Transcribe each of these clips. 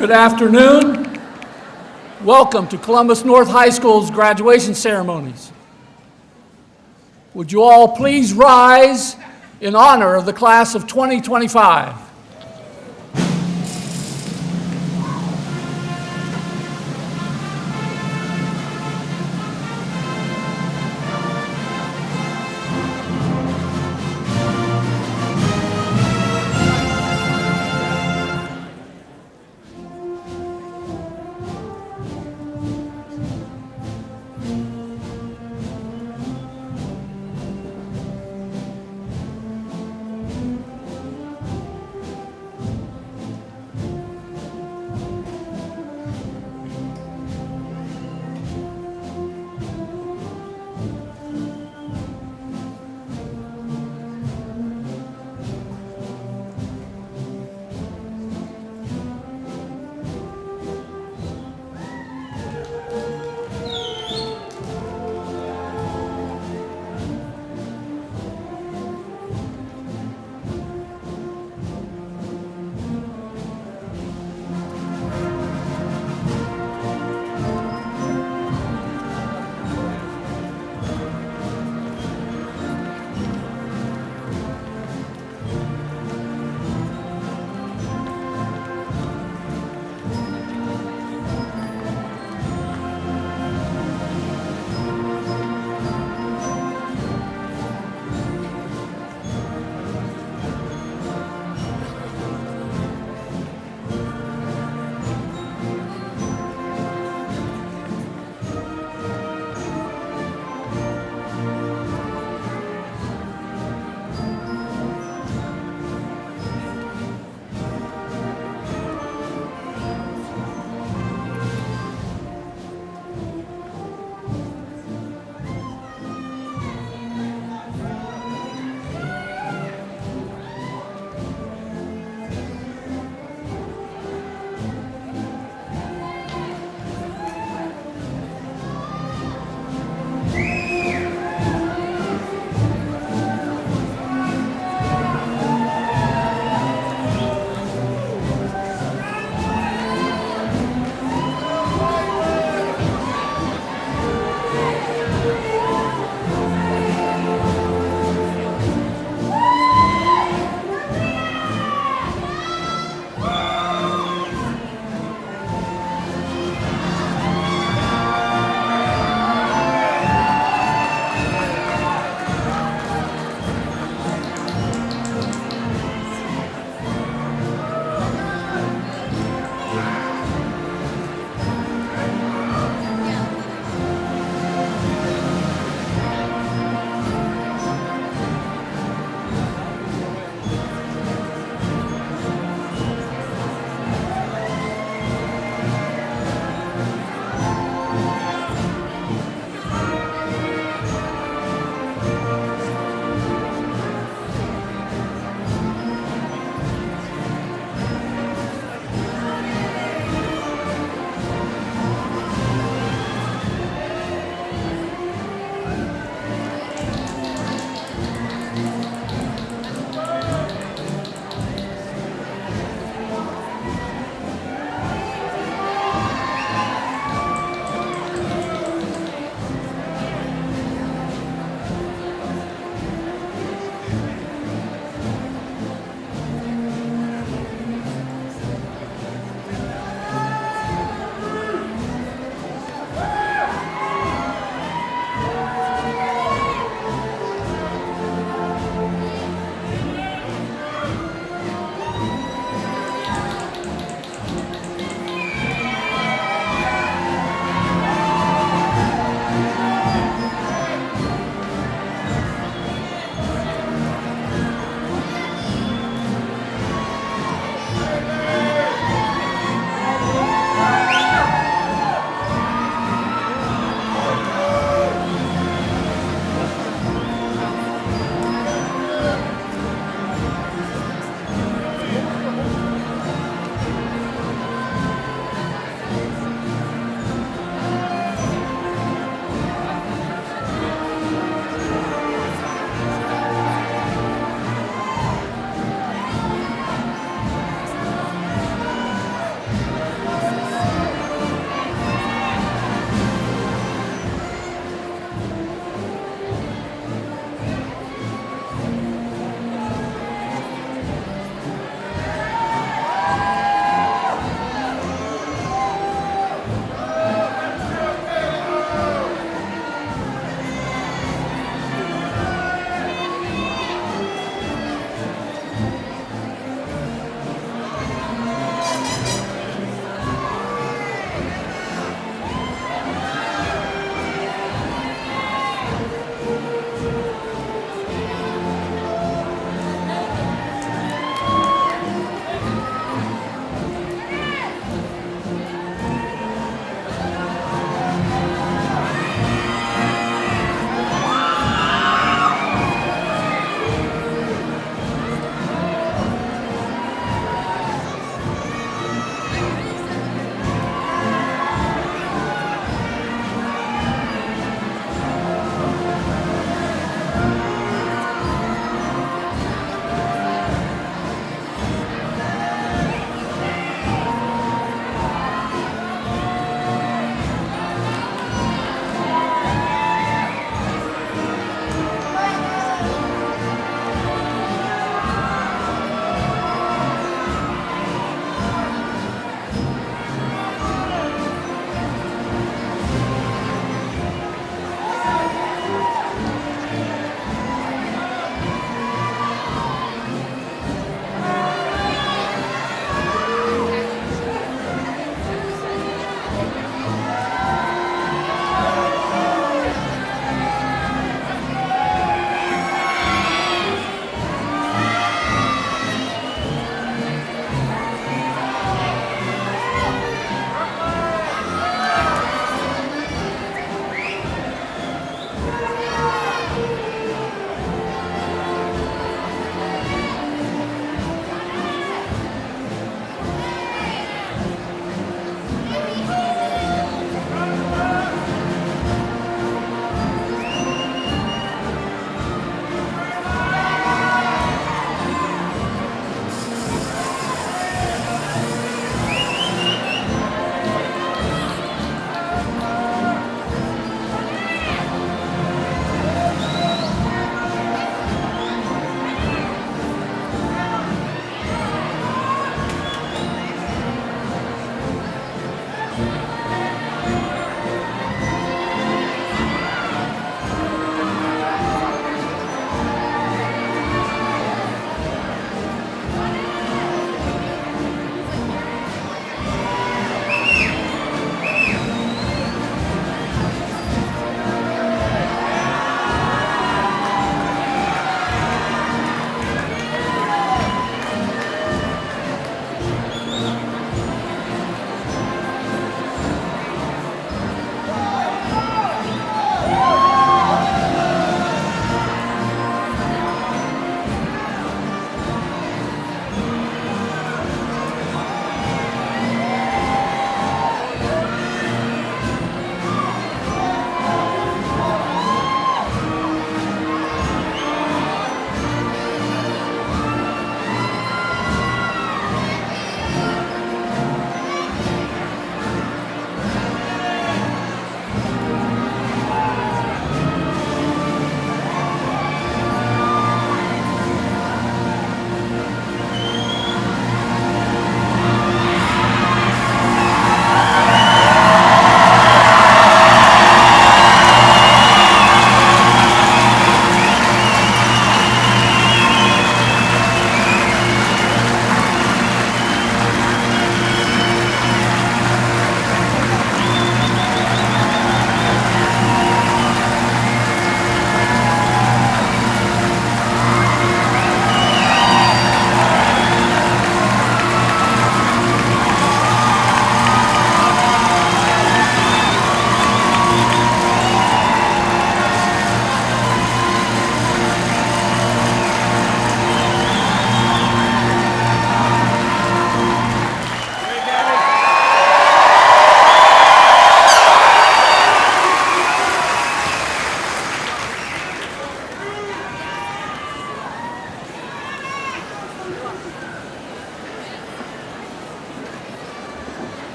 Good afternoon. Welcome to Columbus North High School's graduation ceremonies. Would you all please rise in honor of the class of 2025?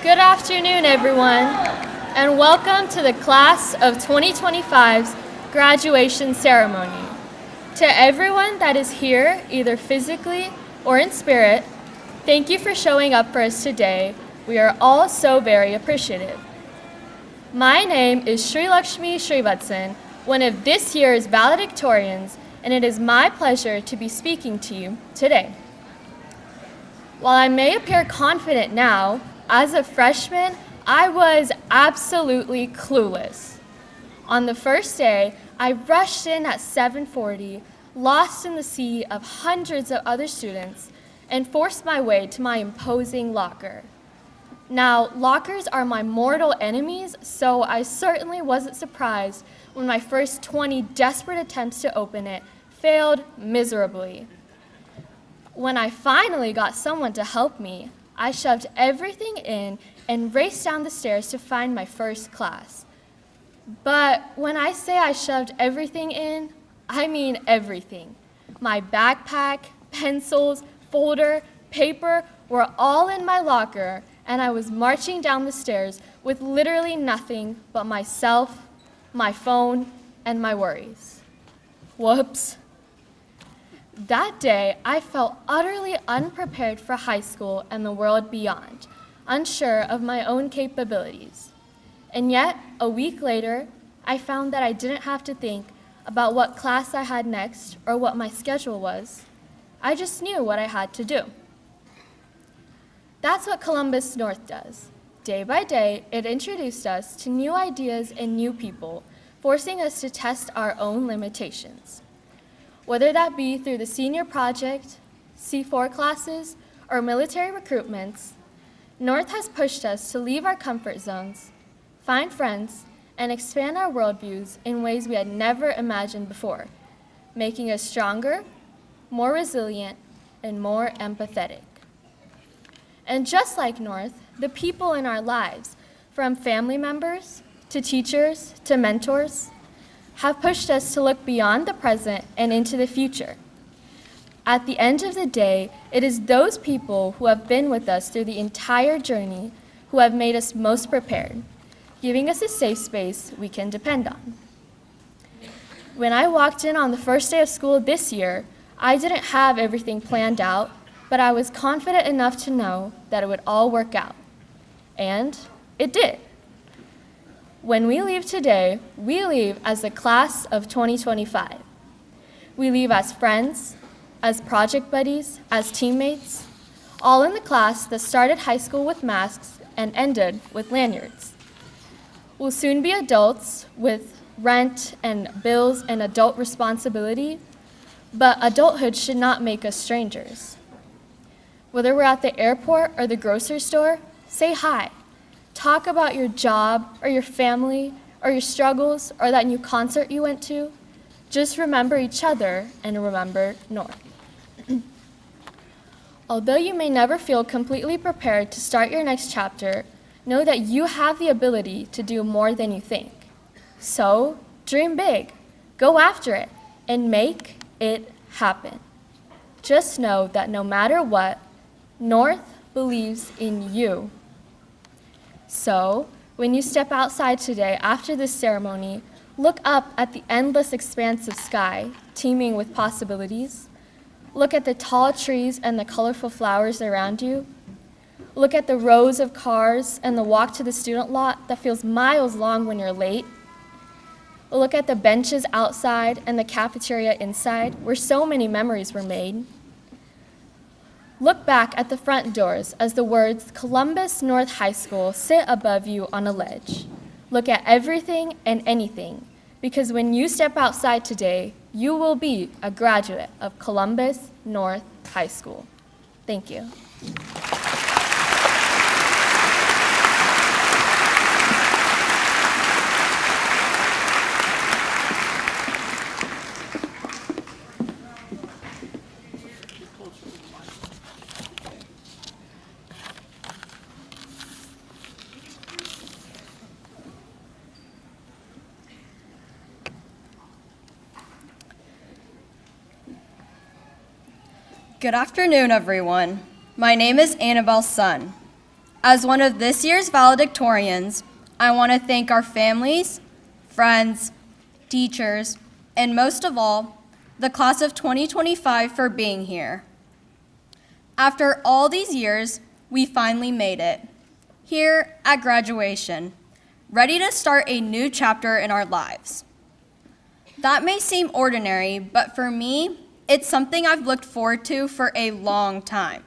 Good afternoon, everyone, and welcome to the class of 2025's graduation ceremony. To everyone that is here, either physically or in spirit, thank you for showing up for us today. We are all so very appreciative. My name is Sri Lakshmi Srivatsan, one of this year's valedictorians, and it is my pleasure to be speaking to you today. While I may appear confident now, as a freshman, I was absolutely clueless. On the first day, I rushed in at 7:40, lost in the sea of hundreds of other students, and forced my way to my imposing locker. Now, lockers are my mortal enemies, so I certainly wasn't surprised when my first 20 desperate attempts to open it failed miserably. When I finally got someone to help me, I shoved everything in and raced down the stairs to find my first class. But when I say I shoved everything in, I mean everything. My backpack, pencils, folder, paper were all in my locker, and I was marching down the stairs with literally nothing but myself, my phone, and my worries. Whoops. That day, I felt utterly unprepared for high school and the world beyond, unsure of my own capabilities. And yet, a week later, I found that I didn't have to think about what class I had next or what my schedule was. I just knew what I had to do. That's what Columbus North does. Day by day, it introduced us to new ideas and new people, forcing us to test our own limitations. Whether that be through the senior project, C4 classes, or military recruitments, North has pushed us to leave our comfort zones, find friends, and expand our worldviews in ways we had never imagined before, making us stronger, more resilient, and more empathetic. And just like North, the people in our lives, from family members to teachers to mentors, have pushed us to look beyond the present and into the future. At the end of the day, it is those people who have been with us through the entire journey who have made us most prepared, giving us a safe space we can depend on. When I walked in on the first day of school this year, I didn't have everything planned out, but I was confident enough to know that it would all work out. And it did. When we leave today, we leave as the class of 2025. We leave as friends, as project buddies, as teammates, all in the class that started high school with masks and ended with lanyards. We'll soon be adults with rent and bills and adult responsibility, but adulthood should not make us strangers. Whether we're at the airport or the grocery store, say hi. Talk about your job or your family or your struggles or that new concert you went to. Just remember each other and remember North. Although you may never feel completely prepared to start your next chapter, know that you have the ability to do more than you think. So, dream big, go after it, and make it happen. Just know that no matter what, North believes in you. So, when you step outside today after this ceremony, look up at the endless expanse of sky, teeming with possibilities. Look at the tall trees and the colorful flowers around you. Look at the rows of cars and the walk to the student lot that feels miles long when you're late. Look at the benches outside and the cafeteria inside, where so many memories were made. Look back at the front doors as the words Columbus North High School sit above you on a ledge. Look at everything and anything, because when you step outside today, you will be a graduate of Columbus North High School. Thank you. Good afternoon, everyone. My name is Annabelle Sun. As one of this year's valedictorians, I want to thank our families, friends, teachers, and most of all, the class of 2025 for being here. After all these years, we finally made it, here at graduation, ready to start a new chapter in our lives. That may seem ordinary, but for me, it's something I've looked forward to for a long time.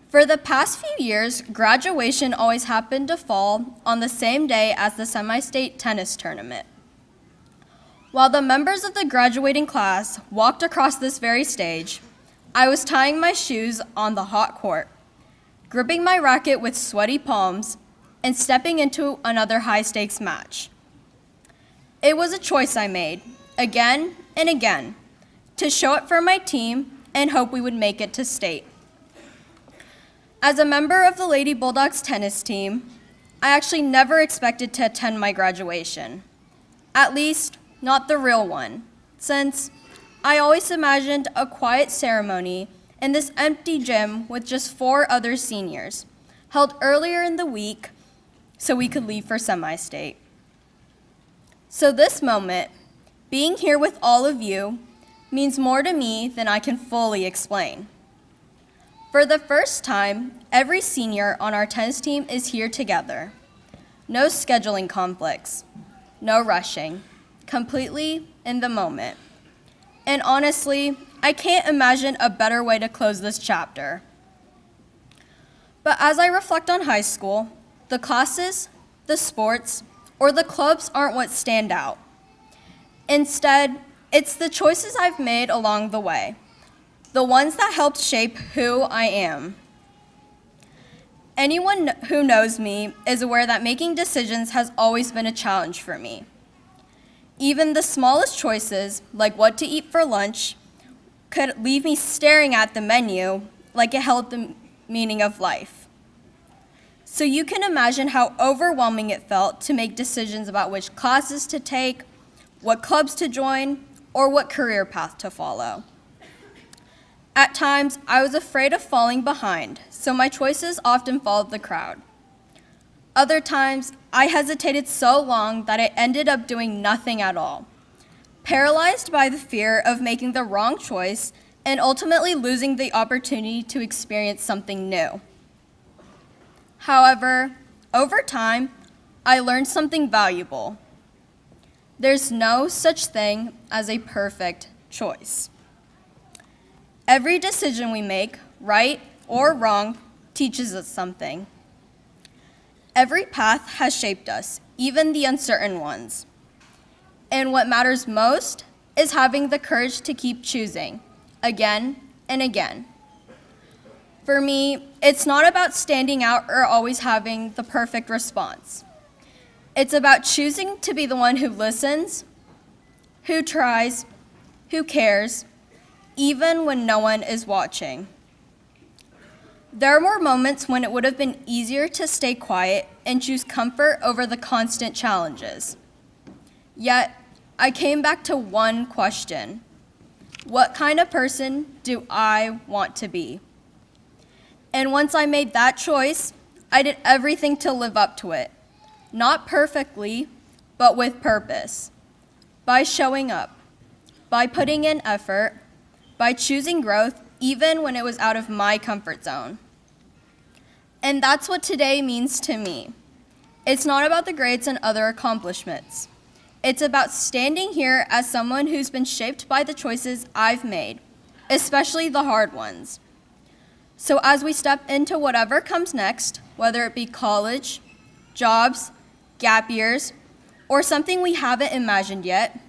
For the past few years, graduation always happened to fall on the same day as the semi-state tennis tournament. While the members of the graduating class walked across this very stage, I was tying my shoes on the hot court, gripping my racket with sweaty palms, and stepping into another high-stakes match. It was a choice I made, again and again, to show up for my team and hope we would make it to state. As a member of the Lady Bulldogs tennis team, I actually never expected to attend my graduation. At least, not the real one, since I always imagined a quiet ceremony in this empty gym with just 4 other seniors, held earlier in the week so we could leave for semi-state. So this moment, being here with all of you, means more to me than I can fully explain. For the first time, every senior on our tennis team is here together. No scheduling conflicts, no rushing, completely in the moment. And honestly, I can't imagine a better way to close this chapter. But as I reflect on high school, the classes, the sports, or the clubs aren't what stand out. Instead, it's the choices I've made along the way, the ones that helped shape who I am. Anyone who knows me is aware that making decisions has always been a challenge for me. Even the smallest choices, like what to eat for lunch, could leave me staring at the menu like it held the meaning of life. So you can imagine how overwhelming it felt to make decisions about which classes to take, what clubs to join, or what career path to follow. At times, I was afraid of falling behind, so my choices often followed the crowd. Other times, I hesitated so long that I ended up doing nothing at all, paralyzed by the fear of making the wrong choice and ultimately losing the opportunity to experience something new. However, over time, I learned something valuable. There's no such thing as a perfect choice. Every decision we make, right or wrong, teaches us something. Every path has shaped us, even the uncertain ones. And what matters most is having the courage to keep choosing, again and again. For me, it's not about standing out or always having the perfect response. It's about choosing to be the one who listens, who tries, who cares, even when no one is watching. There were moments when it would have been easier to stay quiet and choose comfort over the constant challenges. Yet, I came back to one question. What kind of person do I want to be? And once I made that choice, I did everything to live up to it. Not perfectly, but with purpose. By showing up, by putting in effort, by choosing growth even when it was out of my comfort zone. And that's what today means to me. It's not about the grades and other accomplishments. It's about standing here as someone who's been shaped by the choices I've made, especially the hard ones. So as we step into whatever comes next, whether it be college, jobs, gap years, or something we haven't imagined yet,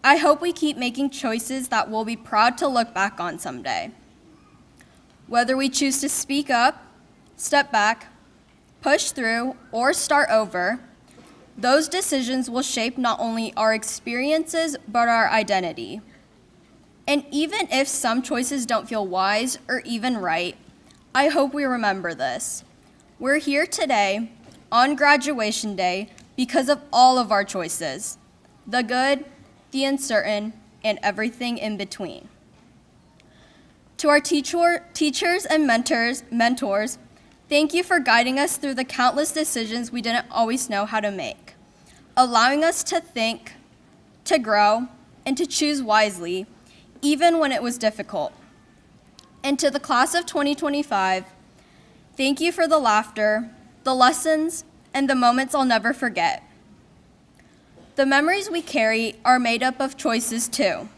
I hope we keep making choices that we'll be proud to look back on someday. Whether we choose to speak up, step back, push through, or start over, those decisions will shape not only our experiences, but our identity. And even if some choices don't feel wise or even right, I hope we remember this. We're here today on graduation day because of all of our choices, the good, the uncertain, and everything in between. To our teachers and mentors, thank you for guiding us through the countless decisions we didn't always know how to make, allowing us to think, to grow, and to choose wisely, even when it was difficult. And to the class of 2025, thank you for the laughter, the lessons, and the moments I'll never forget. The memories we carry are made up of choices too.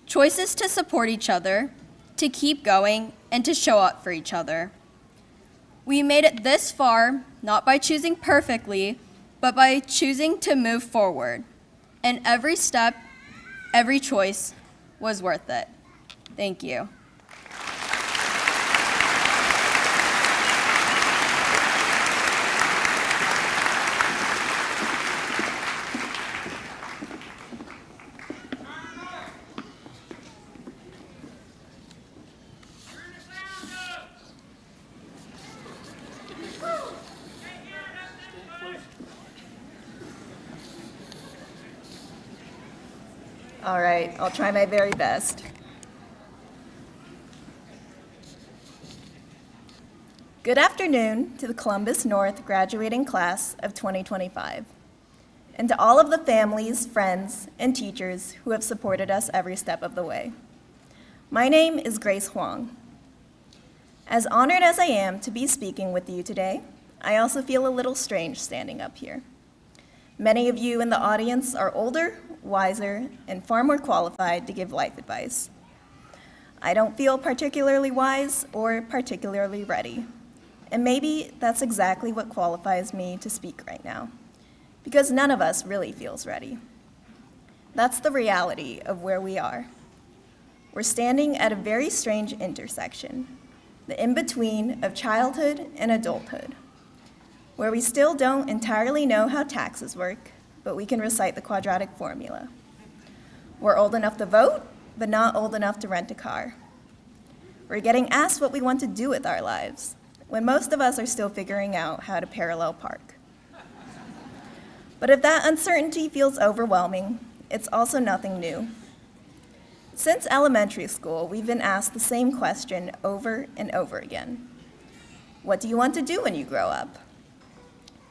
Choices to support each other, to keep going, and to show up for each other. We made it this far, not by choosing perfectly, but by choosing to move forward. And every step, every choice was worth it. Thank you. All right, I'll try my very best. Good afternoon to the Columbus North graduating class of 2025, and to all of the families, friends, and teachers who have supported us every step of the way. My name is Grace Huang. As honored as I am to be speaking with you today, I also feel a little strange standing up here. Many of you in the audience are older, wiser, and far more qualified to give life advice. I don't feel particularly wise or particularly ready, and maybe that's exactly what qualifies me to speak right now, because none of us really feels ready. That's the reality of where we are. We're standing at a very strange intersection, the in-between of childhood and adulthood, where we still don't entirely know how taxes work, but we can recite the quadratic formula. We're old enough to vote, but not old enough to rent a car. We're getting asked what we want to do with our lives, when most of us are still figuring out how to parallel park. But if that uncertainty feels overwhelming, it's also nothing new. Since elementary school, we've been asked the same question over and over again. What do you want to do when you grow up?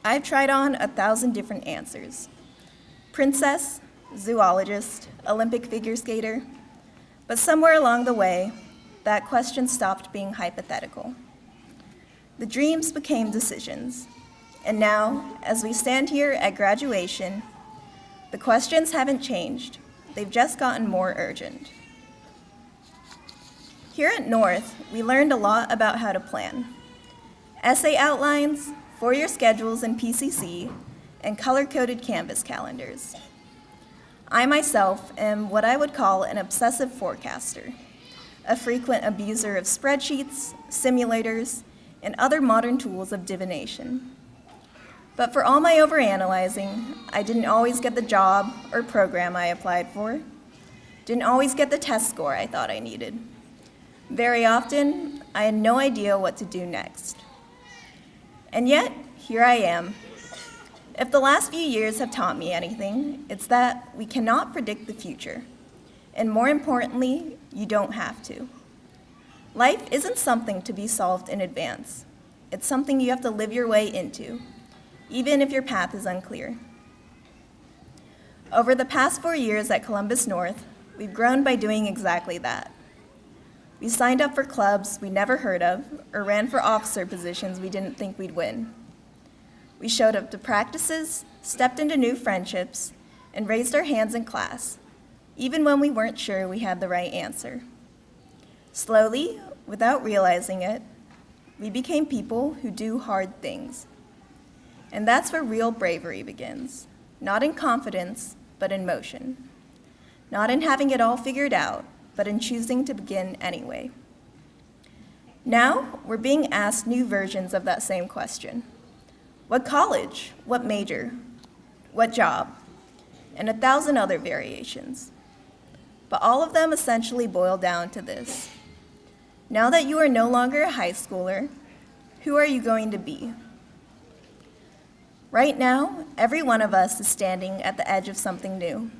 I've tried on 1,000 different answers. Princess, zoologist, Olympic figure skater. But somewhere along the way, that question stopped being hypothetical. The dreams became decisions. And now, as we stand here at graduation, the questions haven't changed. They've just gotten more urgent. Here at North, we learned a lot about how to plan. Essay outlines, four-year schedules in PCC, and color-coded Canvas calendars. I myself am what I would call an obsessive forecaster, a frequent abuser of spreadsheets, simulators, and other modern tools of divination. But for all my overanalyzing, I didn't always get the job or program I applied for, didn't always get the test score I thought I needed. Very often, I had no idea what to do next. And yet, here I am. If the last few years have taught me anything, it's that we cannot predict the future. And more importantly, you don't have to. Life isn't something to be solved in advance. It's something you have to live your way into, even if your path is unclear. Over the past 4 years at Columbus North, we've grown by doing exactly that. We signed up for clubs we never heard of or ran for officer positions we didn't think we'd win. We showed up to practices, stepped into new friendships, and raised our hands in class, even when we weren't sure we had the right answer. Slowly, without realizing it, we became people who do hard things. And that's where real bravery begins, not in confidence, but in motion. Not in having it all figured out, but in choosing to begin anyway. Now, we're being asked new versions of that same question. What college? What major? What job? And 1,000 other variations. But all of them essentially boil down to this. Now that you are no longer a high schooler, who are you going to be? Right now, every one of us is standing at the edge of something new.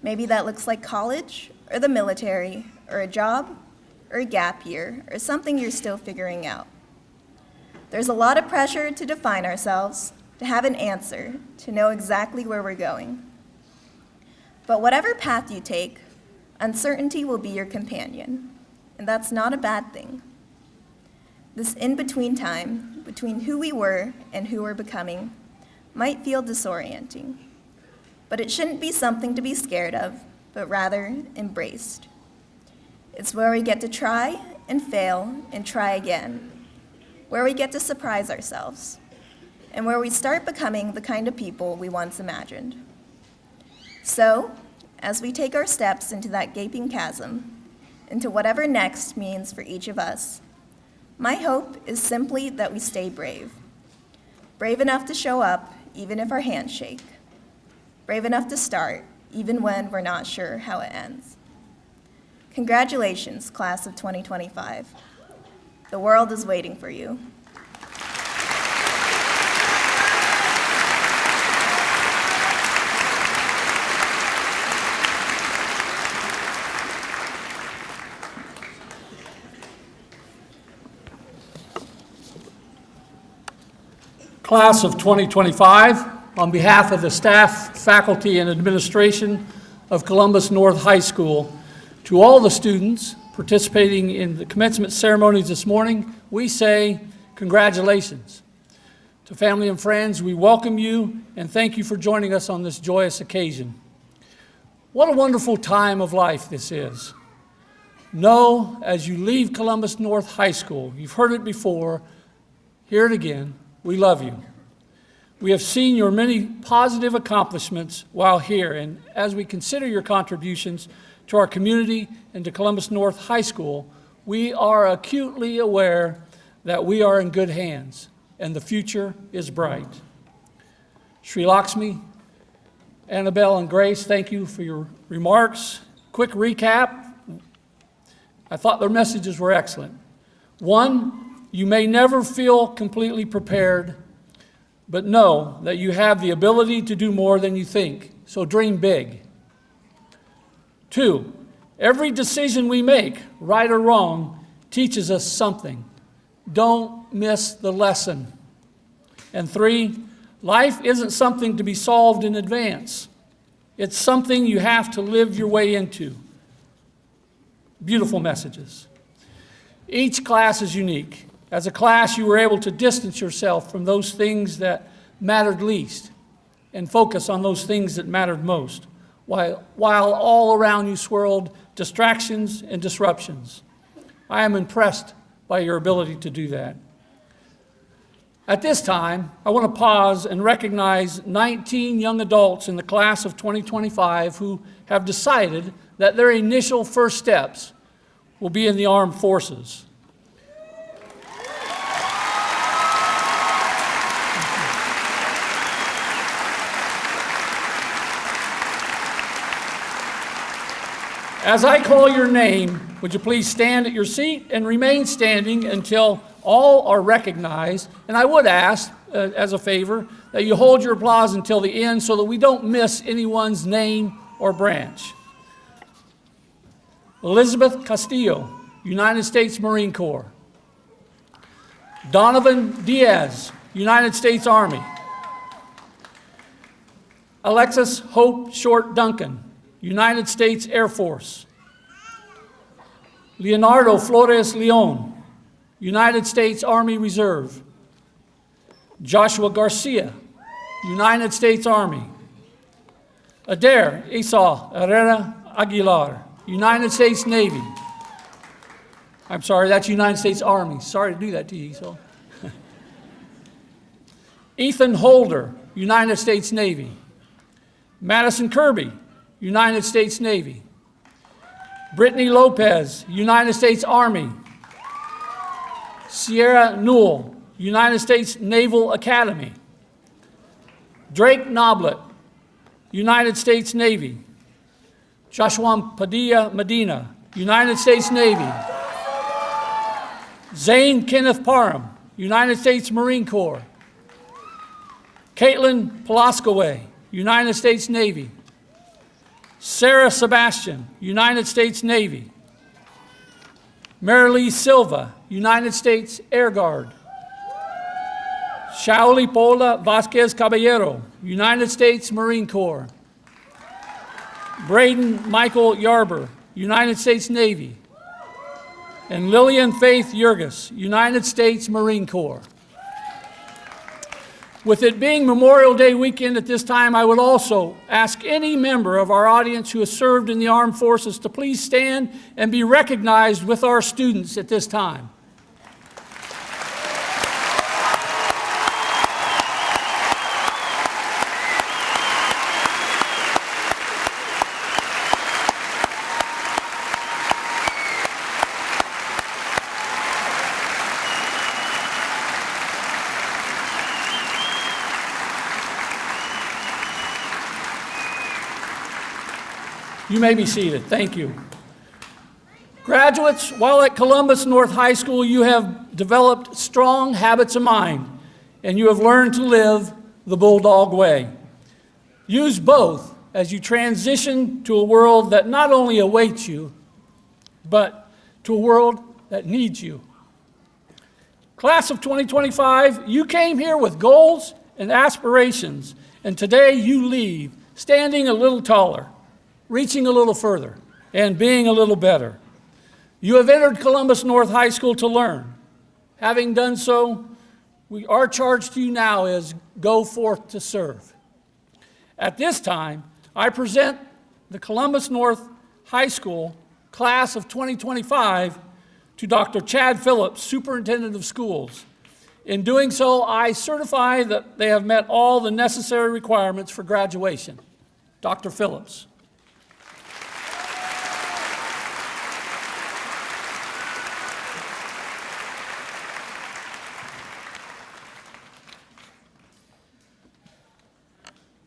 Maybe that looks like college, or the military, or a job, or a gap year, or something you're still figuring out. There's a lot of pressure to define ourselves, to have an answer, to know exactly where we're going. But whatever path you take, uncertainty will be your companion, and that's not a bad thing. This in-between time, between who we were and who we're becoming, might feel disorienting. But it shouldn't be something to be scared of, but rather embraced. It's where we get to try and fail and try again, where we get to surprise ourselves, and where we start becoming the kind of people we once imagined. So, as we take our steps into that gaping chasm, into whatever next means for each of us, my hope is simply that we stay brave. Brave enough to show up, even if our hands shake. Brave enough to start, even when we're not sure how it ends. Congratulations, class of 2025. The world is waiting for you. Class of 2025, on behalf of the staff, faculty, and administration of Columbus North High School, to all the students participating in the commencement ceremonies this morning, we say congratulations. To family and friends, we welcome you and thank you for joining us on this joyous occasion. What a wonderful time of life this is. Know, as you leave Columbus North High School, you've heard it before, hear it again, we love you. We have seen your many positive accomplishments while here, and as we consider your contributions to our community and to Columbus North High School, we are acutely aware that we are in good hands and the future is bright. Sri Lakshmi, Annabelle, and Grace, thank you for your remarks. Quick recap. I thought their messages were excellent. One, you may never feel completely prepared, but know that you have the ability to do more than you think, so dream big. Two, Every decision we make, right or wrong, teaches us something. Don't miss the lesson. And 3, life isn't something to be solved in advance. It's something you have to live your way into. Beautiful messages. Each class is unique. As a class, you were able to distance yourself from those things that mattered least and focus on those things that mattered most, while all around you swirled distractions and disruptions. I am impressed by your ability to do that. At this time, I want to pause and recognize 19 young adults in the class of 2025 who have decided that their initial first steps will be in the armed forces. As I call your name, would you please stand at your seat and remain standing until all are recognized? And I would ask, as a favor, that you hold your applause until the end so that we don't miss anyone's name or branch. Elizabeth Castillo, United States Marine Corps. Donovan Diaz, United States Army. Alexis Hope Short Duncan, United States Air Force. Leonardo Flores Leon, United States Army Reserve. Joshua Garcia, United States Army. Adair Esau Herrera Aguilar, United States Navy. I'm sorry, that's United States Army. Sorry to do that to you, Esau. Ethan Holder, United States Navy. Madison Kirby, United States Navy. Brittany Lopez, United States Army. Sierra Newell, United States Naval Academy. Drake Noblet, United States Navy. Joshua Padilla Medina, United States Navy. Zane Kenneth Parham, United States Marine Corps. Caitlin Pulaskaway, United States Navy. Sarah Sebastian, United States Navy. Marilee Silva, United States Air Guard. Shaoli Paula Vasquez Caballero, United States Marine Corps. Braden Michael Yarber, United States Navy. And Lillian Faith Yurgis, United States Marine Corps. With it being Memorial Day weekend at this time, I would also ask any member of our audience who has served in the armed forces to please stand and be recognized with our students at this time. You may be seated. Thank you. Graduates, while at Columbus North High School, you have developed strong habits of mind, and you have learned to live the Bulldog way. Use both as you transition to a world that not only awaits you, but to a world that needs you. Class of 2025, you came here with goals and aspirations, and today you leave standing a little taller, reaching a little further, and being a little better. You have entered Columbus North High School to learn. Having done so, our charge to you now is go forth to serve. At this time, I present the Columbus North High School class of 2025 to Dr. Chad Phillips, Superintendent of Schools. In doing so, I certify that they have met all the necessary requirements for graduation. Dr. Phillips.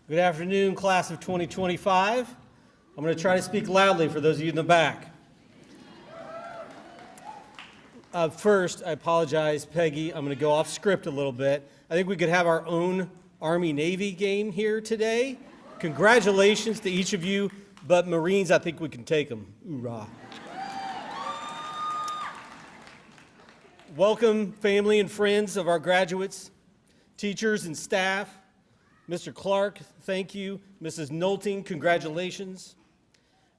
Good afternoon, class of 2025. I'm going to try to speak loudly for those of you in the back. First, I apologize, Peggy. I'm going to go off script a little bit. I think we could have our own Army-Navy game here today. Congratulations to each of you. but Marines, I think we can take them. Hoorah. Welcome, family and friends of our graduates, teachers and staff. Mr. Clark, thank you. Mrs. Nolting, congratulations.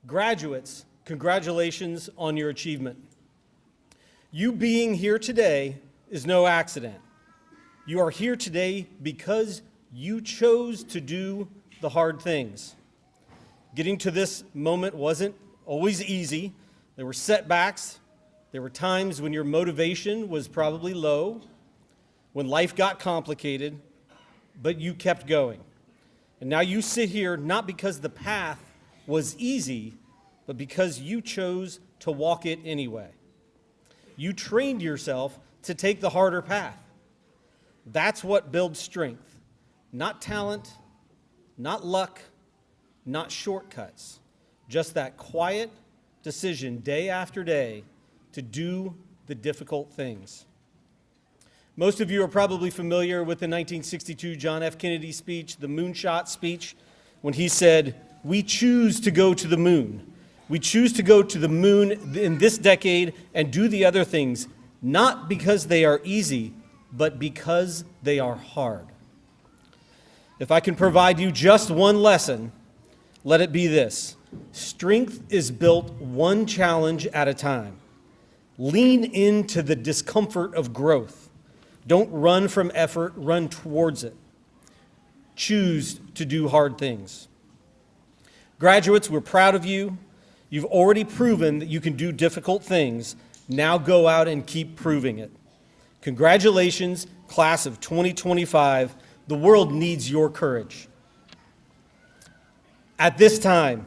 Graduates, congratulations on your achievement. You being here today is no accident. You are here today because you chose to do the hard things. Getting to this moment wasn't always easy. There were setbacks. There were times when your motivation was probably low, when life got complicated, but you kept going. And now you sit here not because the path was easy, but because you chose to walk it anyway. You trained yourself to take the harder path. That's what builds strength, not talent, not luck, not shortcuts, just that quiet decision day after day to do the difficult things. Most of you are probably familiar with the 1962 John F. Kennedy speech, the moonshot speech, when he said, "We choose to go to the moon. We choose to go to the moon in this decade and do the other things, not because they are easy, but because they are hard." If I can provide you just one lesson, let it be this: strength is built one challenge at a time. Lean into the discomfort of growth. Don't run from effort, run towards it. Choose to do hard things. Graduates, we're proud of you. You've already proven that you can do difficult things. Now go out and keep proving it. Congratulations, class of 2025. The world needs your courage. At this time,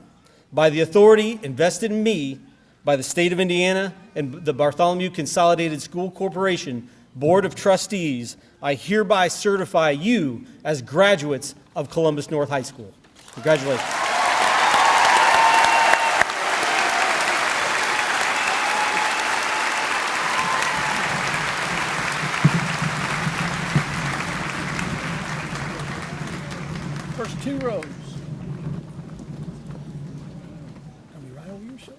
by the authority invested in me by the state of Indiana and the Bartholomew Consolidated School Corporation Board of Trustees, I hereby certify you as graduates of Columbus North High School. Congratulations. First two rows. Are we right over your shoulder?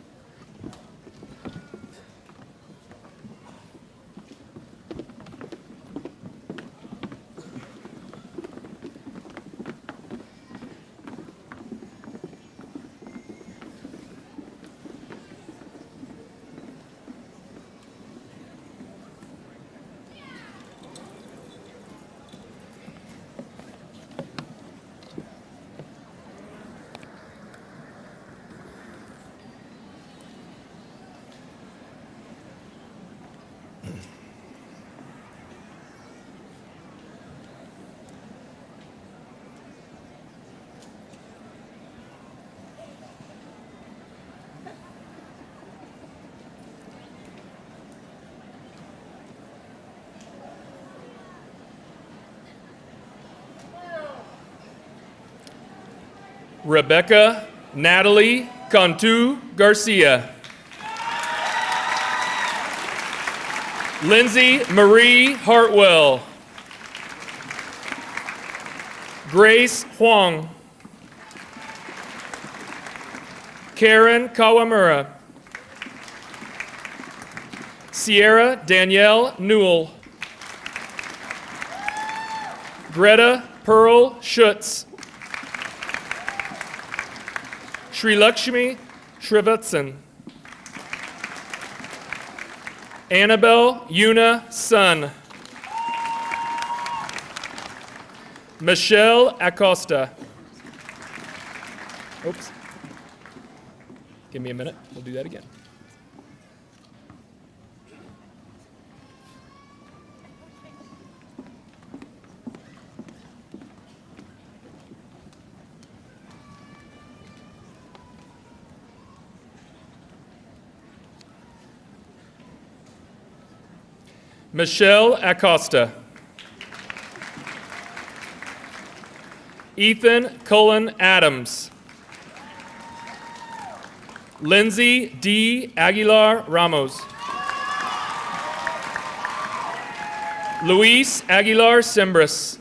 Rebecca Natalie Cantu Garcia. Lindsay Marie Hartwell. Grace Huang. Karen Kawamura. Sierra Danielle Newell. Greta Pearl Schutz. Sri Lakshmi Srivatsan. Annabelle Yuna Sun. Michelle Acosta. Oops. Give me a minute. We'll do that again. Michelle Acosta. Ethan Cullen Adams. Lindsay D. Aguilar Ramos. Luis Aguilar Sembris.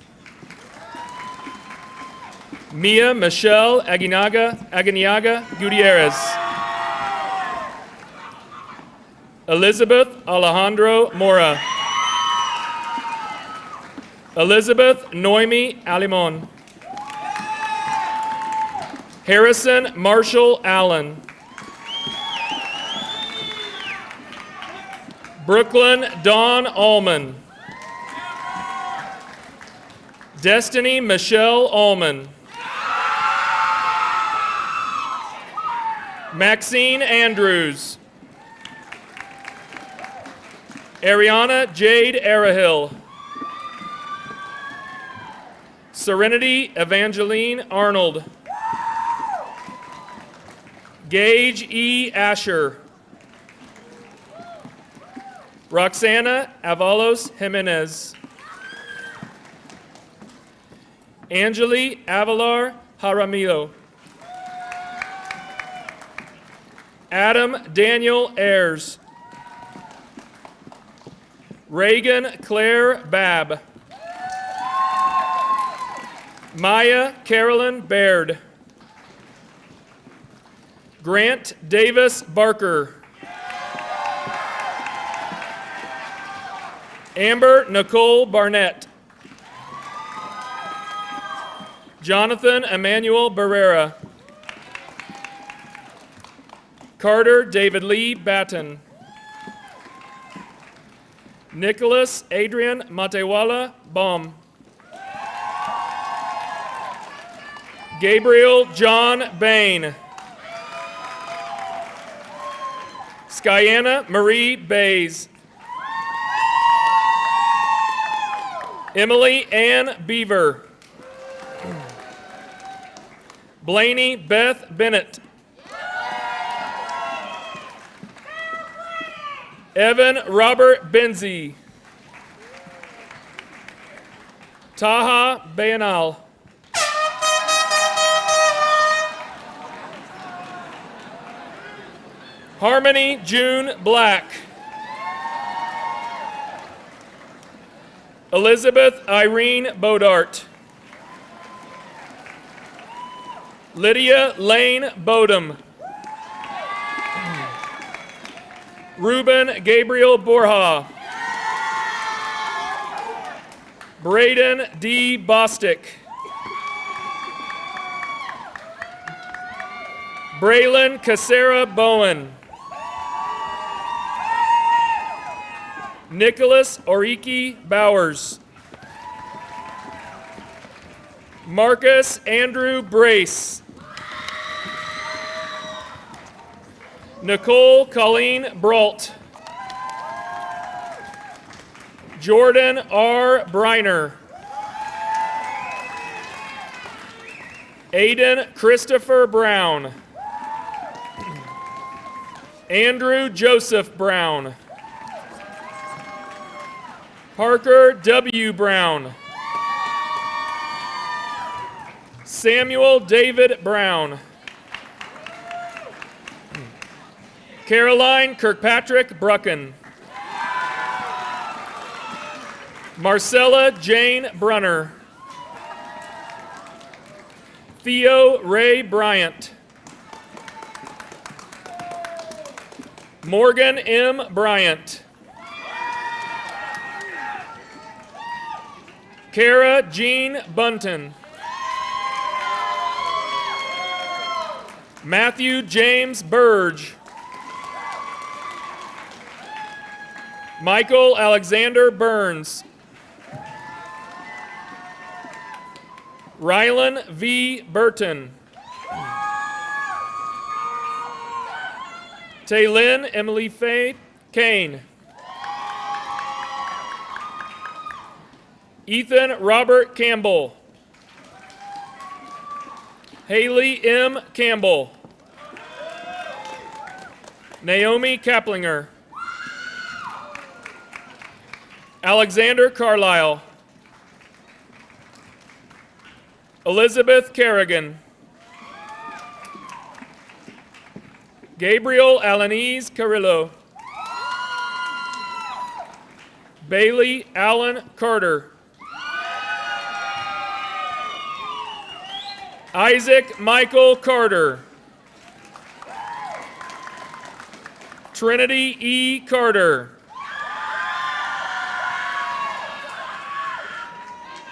Mia Michelle Aguinaga Gutierrez. Elizabeth Alejandro Mora. Elizabeth Noemi Alimon. Harrison Marshall Allen. Brooklyn Dawn Allman. Destiny Michelle Allman. Maxine Andrews. Ariana Jade Arahill. Serenity Evangeline Arnold. Gage E. Asher. Roxana Avalos Jimenez. Angeli Avalar Jaramillo. Adam Daniel Ayers. Reagan Claire Babb. Maya Carolyn Baird. Grant Davis Barker. Amber Nicole Barnett. Jonathan Emmanuel Barrera. Carter David Lee Batten. Nicholas Adrian Matewala Baum. Gabriel John Bain. Skyana Marie Bays. Emily Ann Beaver. Blaney Beth Bennett. Evan Robert Benzie. Taha Bayanal. Harmony June Black. Elizabeth Irene Bodart. Lydia Lane Bodum. Ruben Gabriel Borja. Braden D. Bostick. Braylon Casera Bowen. Nicholas Oriki Bowers. Marcus Andrew Brace. Nicole Colleen Brault. Jordan R. Briner. Aiden Christopher Brown. Andrew Joseph Brown. Parker W. Brown. Samuel David Brown. Caroline Kirkpatrick Brucken. Marcella Jane Brunner. Theo Ray Bryant. Morgan M. Bryant. Kara Jean Bunton. Matthew James Burge. Michael Alexander Burns. Rylan V. Burton. Taylin Emily Faye Kane. Ethan Robert Campbell. Haley M. Campbell. Naomi Kaplinger. Alexander Carlisle. Elizabeth Kerrigan. Gabriel Alanese Carrillo. Bailey Allen Carter. Isaac Michael Carter. Trinity E. Carter.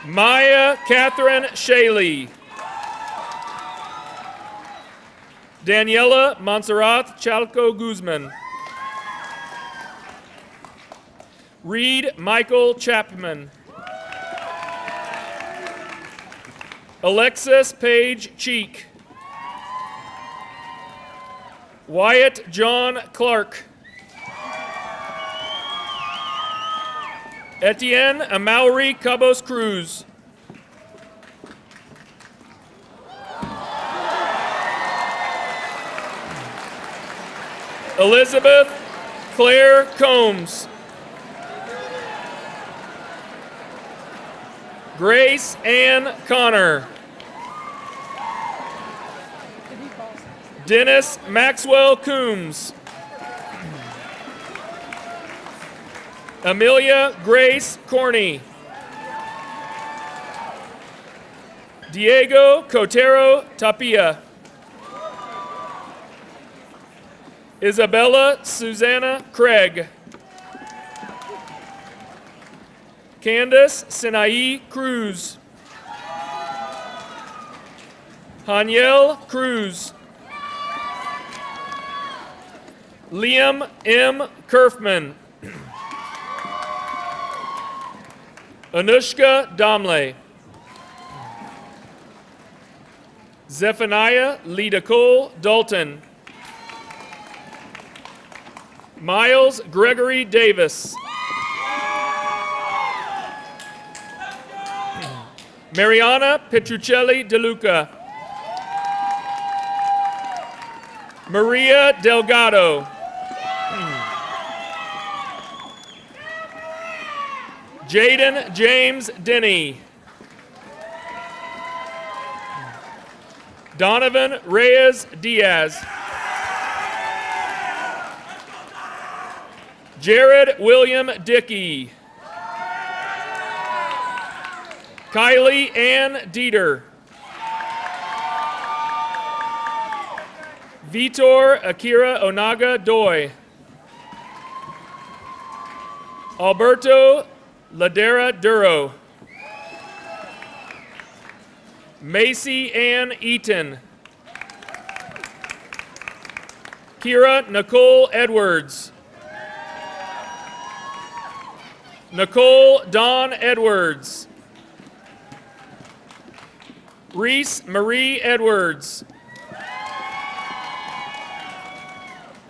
Maya Catherine Shaley. Daniela Montserrat Chalco Guzman. Reed Michael Chapman. Alexis Page Cheek. Wyatt John Clark. Etienne Amaury Cabos Cruz. Elizabeth Claire Combs. Grace Ann Connor. Dennis Maxwell Coombs. Amelia Grace Corney. Diego Cotero Tapia. Isabella Susanna Craig. Candace Sinai Cruz. Haniel Cruz. Liam M. Kerfman. Anushka Domley. Zephaniah Lee-Nicole Dalton. Miles Gregory Davis. Mariana Petruccelli DeLuca. Maria Delgado. Jaden James Denny. Donovan Reyes Diaz. Jared William Dickey. Kylie Ann Dieter. Vitor Akira Onaga Doi. Alberto Ladera Duro. Macy Ann Eaton. Kira Nicole Edwards. Nicole Dawn Edwards. Reese Marie Edwards.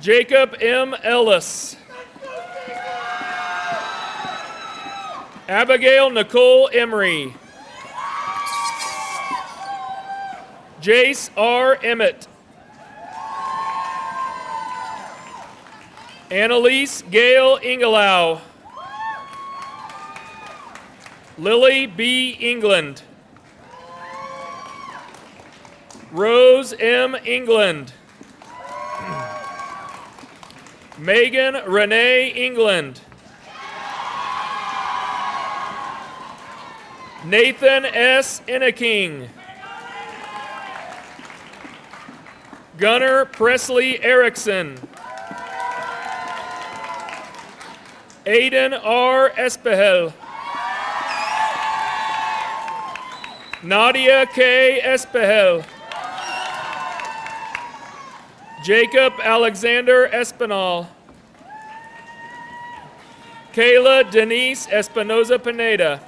Jacob M. Ellis. Abigail Nicole Emery. Jace R. Emmett. Annalise Gail Ingelow. Lily B. England. Rose M. England. Megan Renee England. Nathan S. Inneking. Gunnar Presley Erickson. Aiden R. Espejel. Nadia K. Espejel. Jacob Alexander Espinal. Kayla Denise Espinoza Pineda.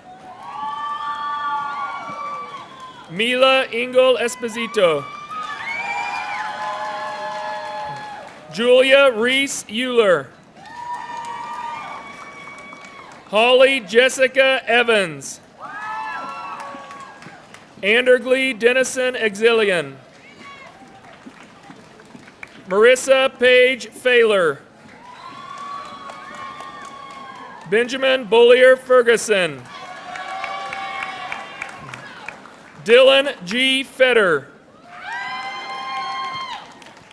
Mila Ingel Esposito. Julia Reese Euler. Holly Jessica Evans. Andergly Dennison Exilian. Marissa Page Failer. Benjamin Bollier Ferguson. Dylan G. Fetter.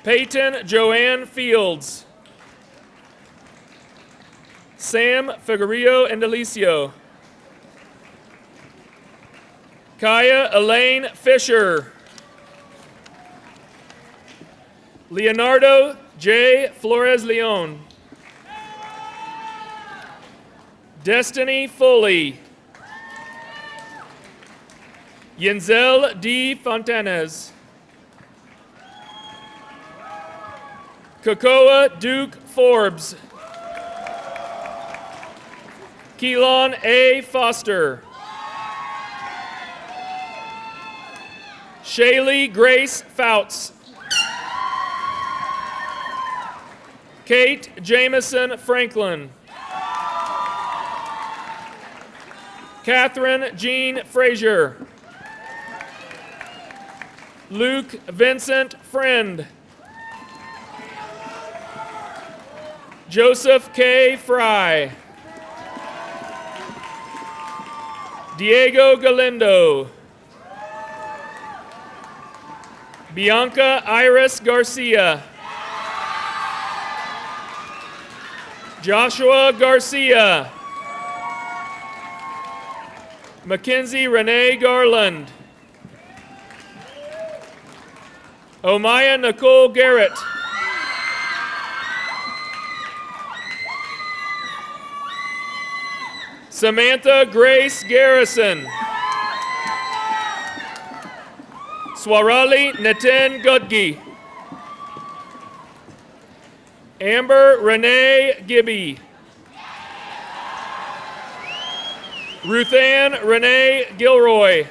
Peyton Joanne Fields. Sam Figueroa Indelicio. Kaya Elaine Fisher. Leonardo J. Flores Leon. Destiny Foley. Yenzel D. Fontanes. Cocoa Duke Forbes. Keelan A. Foster. Shaylee Grace Fouts. Kate Jameson Franklin. Catherine Jean Frazier. Luke Vincent Friend. Joseph K. Fry. Diego Galindo. Bianca Iris Garcia. Joshua Garcia. Mackenzie Renee Garland. Omaya Nicole Garrett. Samantha Grace Garrison. Swarali Nitin Gudgi. Amber Renee Gibby. Ruthann Renee Gilroy.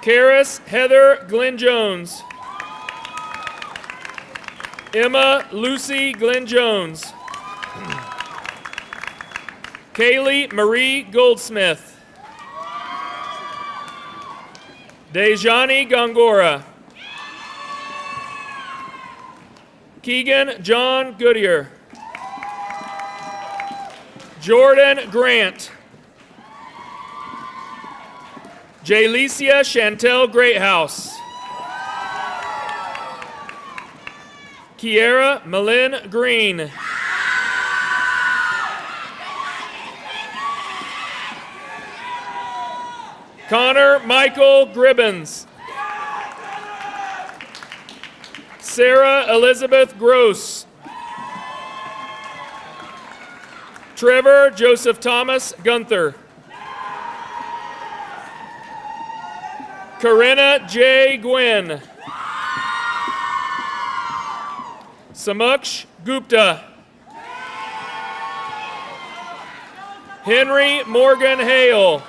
Karis Heather Glenn Jones. Emma Lucy Glenn Jones. Kaylee Marie Goldsmith. Dejani Gongora. Keegan John Goodyear. Jordan Grant. Jaylecia Chantel Greathouse. Kiera Malin Green. Connor Michael Gribbins. Sarah Elizabeth Gross. Trevor Joseph Thomas Gunther. Corinna J. Gwynn. Samuksh Gupta. Henry Morgan Hale.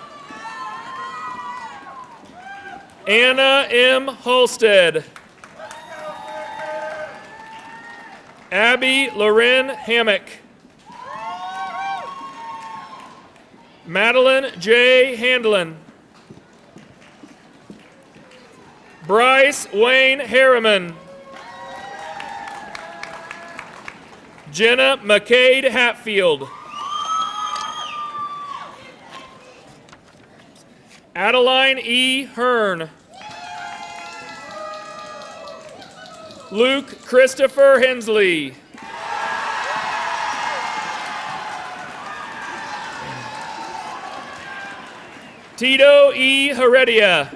Anna M. Halstead. Abby Loren Hammock. Madeline J. Handlin. Bryce Wayne Harriman. Jenna McCade Hatfield. Adeline E. Hearn. Luke Christopher Hensley. Tito E. Heredia.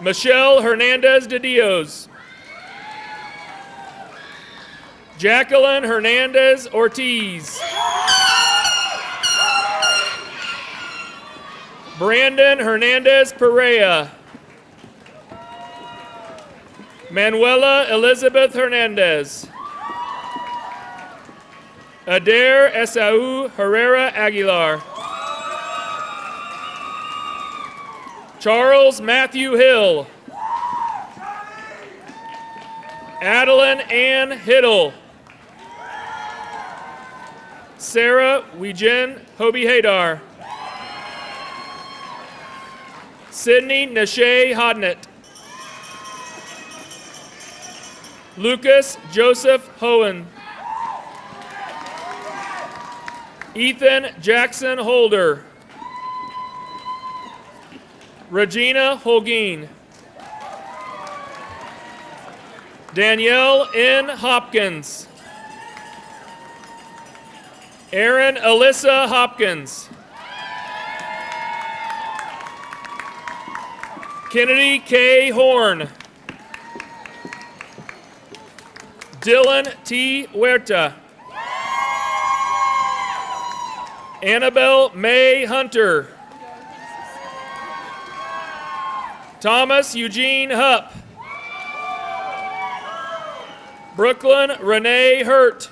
Michelle Hernandez de Dios. Jacqueline Hernandez Ortiz. Brandon Hernandez Perea. Manuela Elizabeth Hernandez. Adair Esau Herrera Aguilar. Charles Matthew Hill. Adeline Ann Hiddle. Sarah Wijen Hobie Hadar. Sydney Nashay Hodnett. Lucas Joseph Hohen. Ethan Jackson Holder. Regina Holguin. Danielle N. Hopkins. Erin Alyssa Hopkins. Kennedy K. Horn. Dylan T. Huerta. Annabelle May Hunter. Thomas Eugene Hupp. Brooklyn Renee Hurt.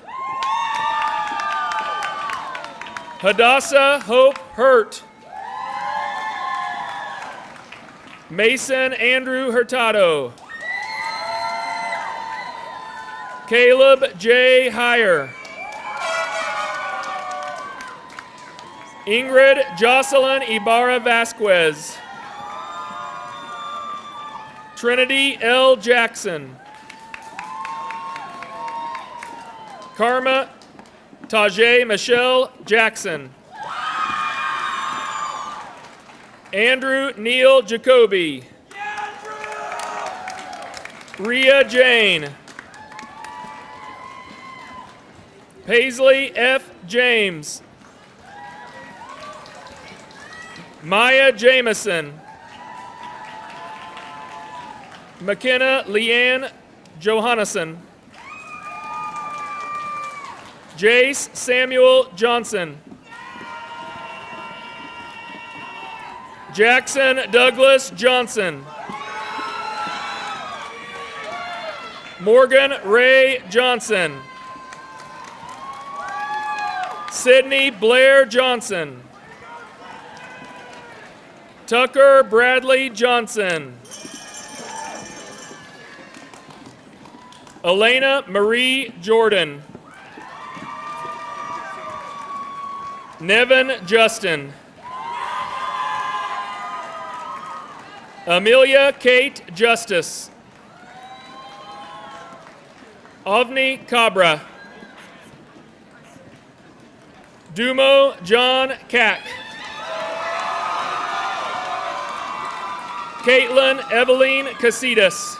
Hadassah Hope Hurt. Mason Andrew Hurtado. Caleb J. Heyer. Ingrid Jocelyn Ibarra Vasquez. Trinity L. Jackson. Karma Tajay Michelle Jackson. Andrew Neil Jacoby. Rhea Jane. Paisley F. James. Maya Jameson. McKenna Leanne Johannesson. Jace Samuel Johnson. Jackson Douglas Johnson. Morgan Ray Johnson. Sydney Blair Johnson. Tucker Bradley Johnson. Elena Marie Jordan. Nevin Justin. Amelia Kate Justice. Avni Cabra. Dumo John Cack. Caitlin Eveline Casitas.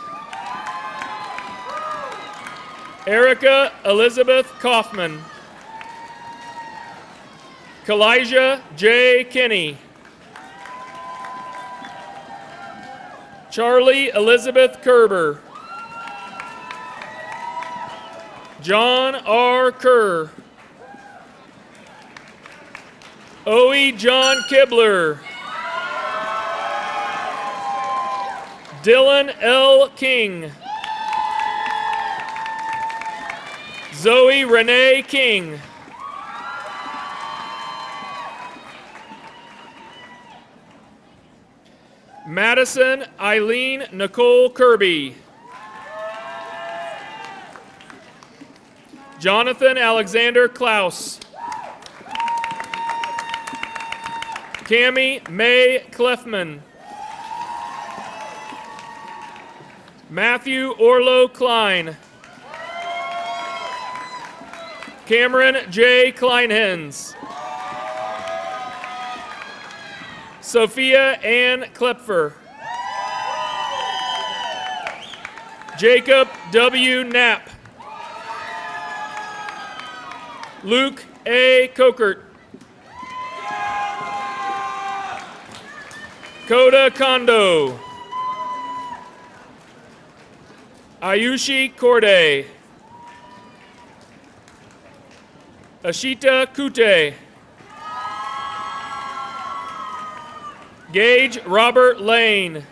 Erica Elizabeth Kaufman. Kalijah J. Kinney. Charlie Elizabeth Kerber. John R. Kerr. Oe John Kibler. Dylan L. King. Zoe Renee King. Madison Eileen Nicole Kirby. Jonathan Alexander Klaus. Cammie May Clefman. Matthew Orlo Klein. Cameron J. Kleinhens. Sophia Ann Klepfer. Jacob W. Knapp. Luke A. Kokert. Coda Kondo. Ayushi Corday. Ashita Kute. Gage Robert Lane.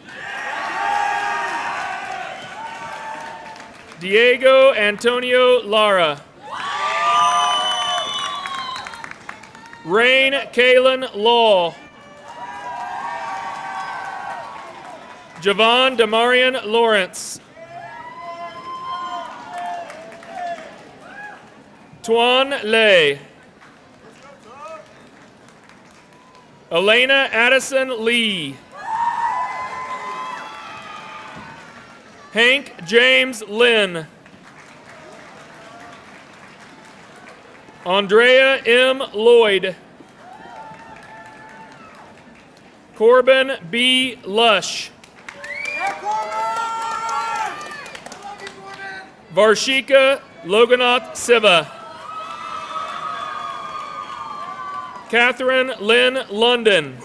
Diego Antonio Lara. Rain Kalen Law. Javon Demarian Lawrence. Tuan Lay. Elena Addison Lee. Hank James Lynn. Andrea M. Lloyd. Corbin B. Lush. Varshika Loganath Siva. Catherine Lynn London.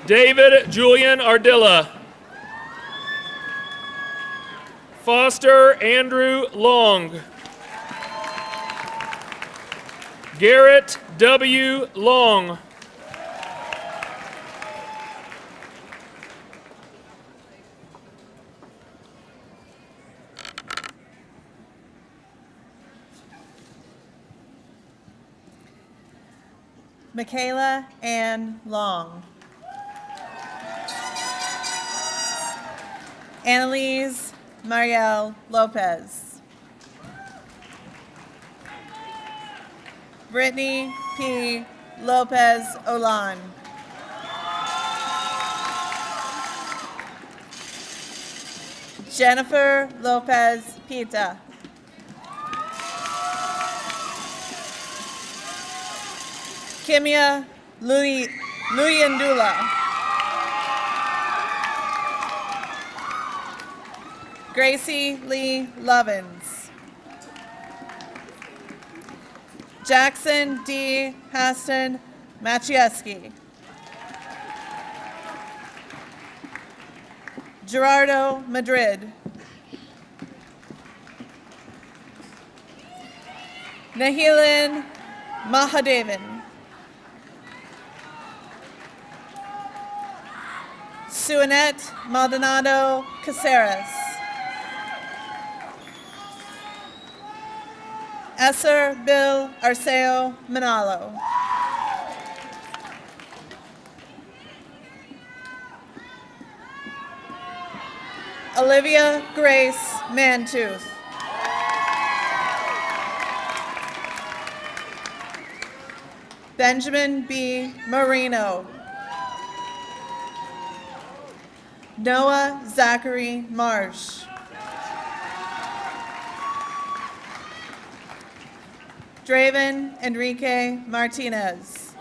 David Julian Ardilla. Foster Andrew Long. Garrett W. Long. Michaela Ann Long. Annalise Marielle Lopez. Brittany P. Lopez Olan. Jennifer Lopez Pita. Kimia Luyandula. Gracie Lee Lovins. Jackson D. Haston Machieski. Gerardo Madrid. Nahilin Mahadevan. Suanette Maldonado Caceres. Esser Bill Arceo Manalo. Olivia Grace Mantooth. Benjamin B. Marino. Noah Zachary Marsh. Draven Enrique Martinez.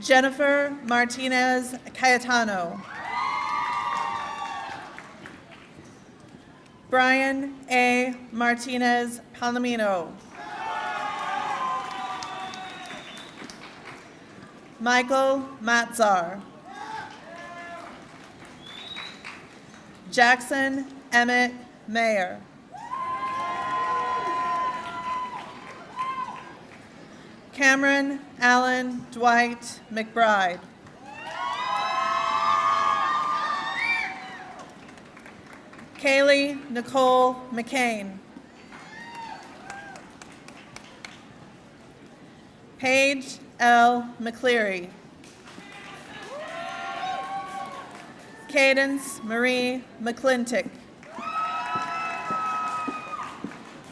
Jennifer Martinez Cayetano. Brian A. Martinez Palomino. Michael Matzar. Jackson Emmett Mayer. Cameron Allen Dwight McBride. Kaylee Nicole McCain. Paige L. McCleary. Cadence Marie McClintock.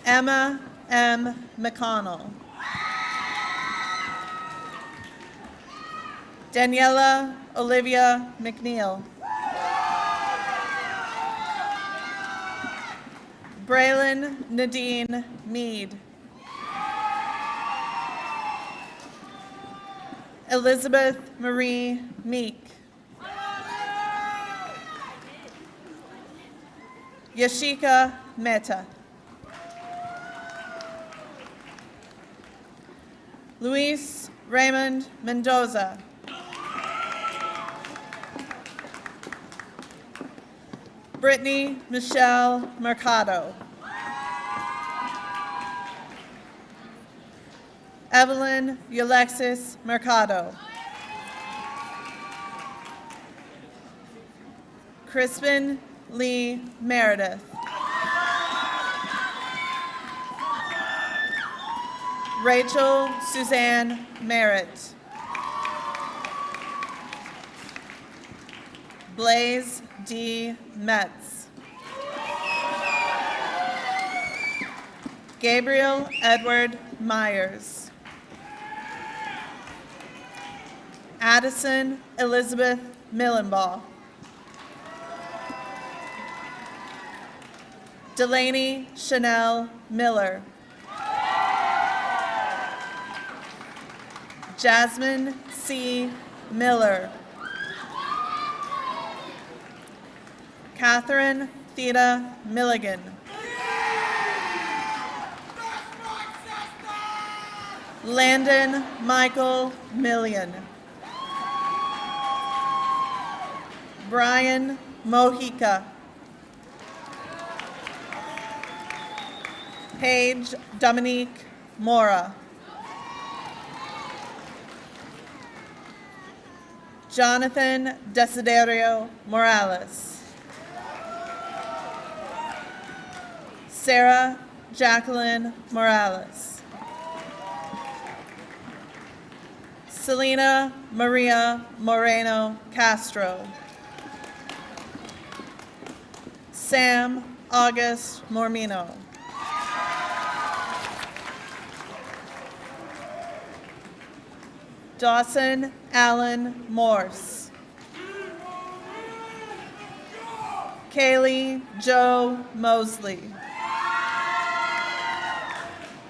Emma M. McConnell. Daniela Olivia McNeil. Braylon Nadine Mead. Elizabeth Marie Meek. Yashika Mehta. Luis Raymond Mendoza. Brittany Michelle Mercado. Evelyn Alexis Mercado. Crispin Lee Meredith. Rachel Suzanne Merritt. Blaze D. Metz. Gabriel Edward Myers. Addison Elizabeth Millenbaugh. Delaney Chanel Miller. Jasmine C. Miller. Catherine Theta Milligan. Landon Michael Million. Brian Mojica. Paige Dominique Mora. Jonathan Desiderio Morales. Sarah Jacqueline Morales. Selena Maria Moreno Castro. Sam August Mormino. Dawson Allen Morse. Kaylee Joe Mosley.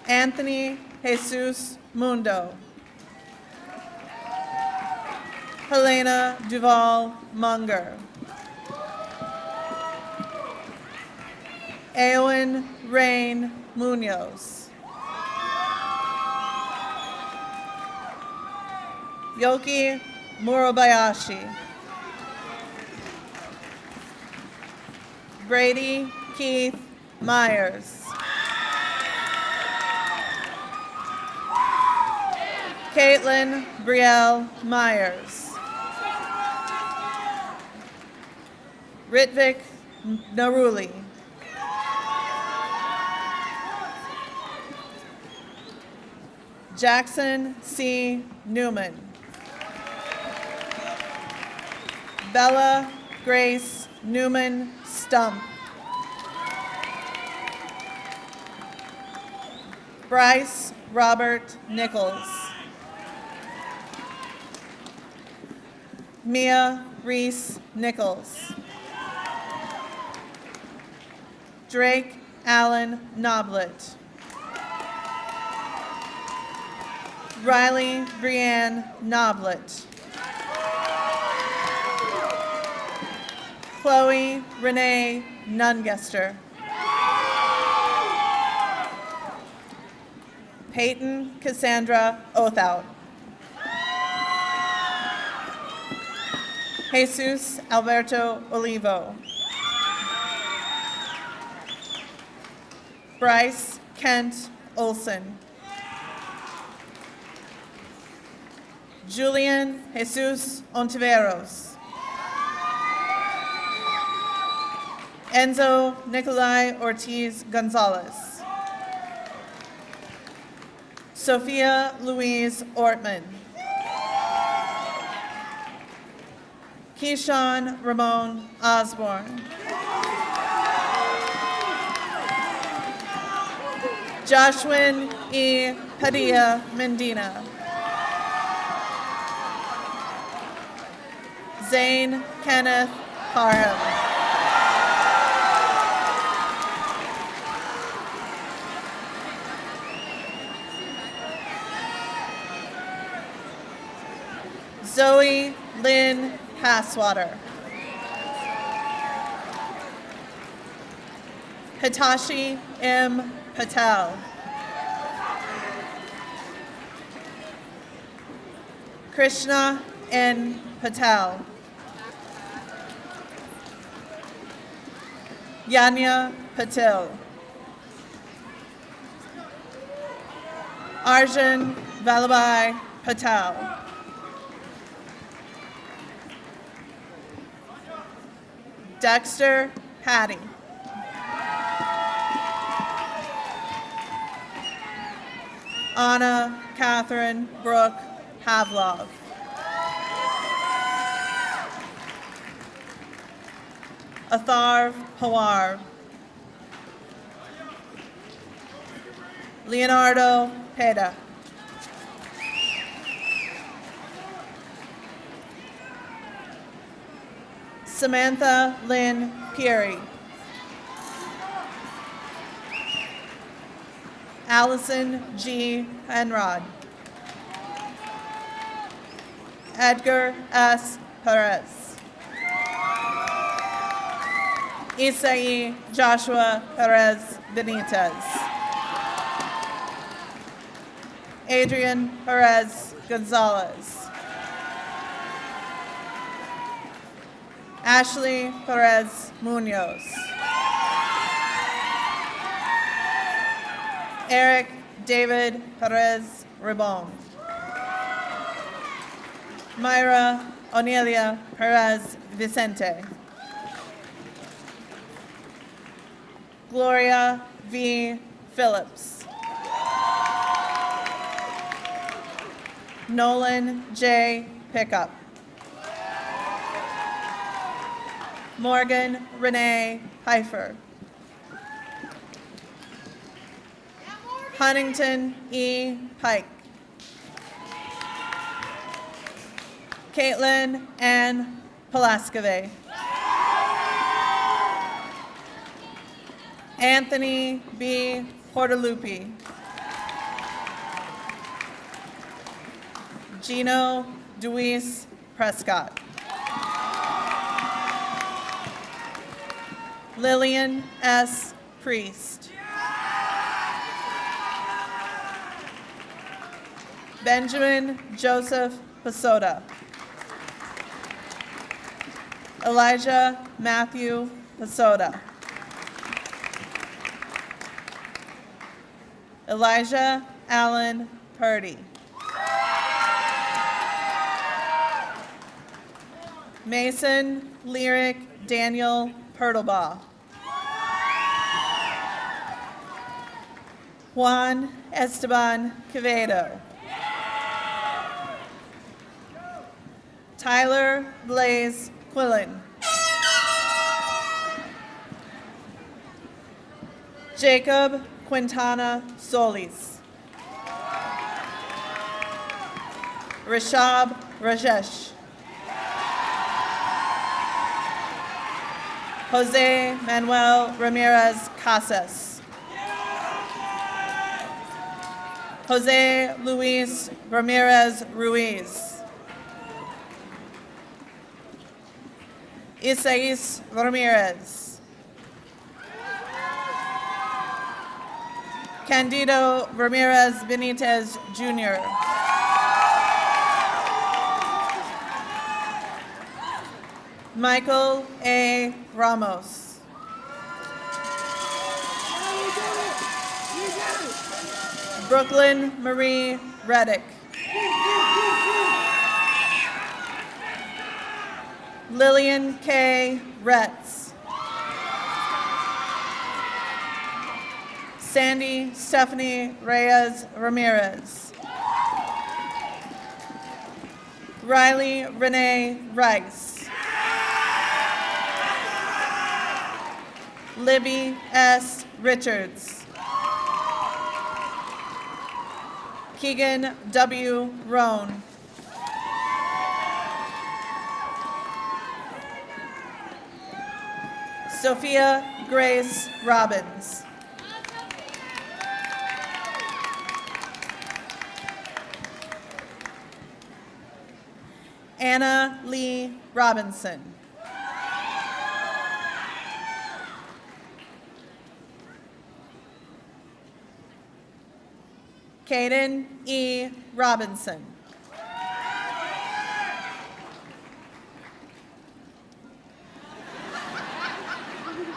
Anthony Jesus Mundo. Helena Duval Munger. Eowyn Rain Munoz. Yoki Murabayashi. Brady Keith Myers. Caitlin Brielle Myers. Ritvik Naruli. Jackson C. Newman. Bella Grace Newman Stump. Bryce Robert Nichols. Mia Reese Nichols. Drake Allen Noblet. Riley Brianne Noblet. Chloe Renee Nungester. Peyton Cassandra Othout. Jesus Alberto Olivo. Bryce Kent Olson. Julian Jesus Ontiveros. Enzo Nikolai Ortiz Gonzalez. Sophia Louise Ortman. Keyshawn Ramon Osborne. Joshua E. Padilla Mendina. Zane Kenneth Parham. Zoe Lynn Passwater. Hitashi M. Patel. Krishna N. Patel. Yanya Patil. Arjun Vallabhai Patel. Dexter Hattie. Anna Catherine Brooke Havlov. Atharv Pawar. Leonardo Peda. Samantha Lynn Peary. Allison G. Enrod. Edgar S. Perez. Isai Joshua Perez Benitez. Adrian Perez Gonzalez. Ashley Perez Munoz. Eric David Perez Ribon. Myra Onelia Perez Vicente. Gloria V. Phillips. Nolan J. Pickup. Morgan Renee Pfeiffer. Huntington E. Pike. Caitlin Ann Palaskave. Anthony B. Portalupi. Gino Deweese Prescott. Lillian S. Priest. Benjamin Joseph Pasoda. Elijah Matthew Pasoda. Elijah Allen Purdy. Mason Lyric Daniel Pertlebaugh. Juan Esteban Quevedo. Tyler Blaze Quillen. Jacob Quintana Solis. Rishab Rajesh. Jose Manuel Ramirez Casas. Jose Luis Ramirez Ruiz. Isais Ramirez. Candido Ramirez Benitez Jr. Michael A. Ramos. Brooklyn Marie Reddick. Lillian K. Retz. Sandy Stephanie Reyes Ramirez. Riley Renee Rice. Libby S. Richards. Keegan W. Roan. Sophia Grace Robbins. Anna Lee Robinson. Caden E. Robinson.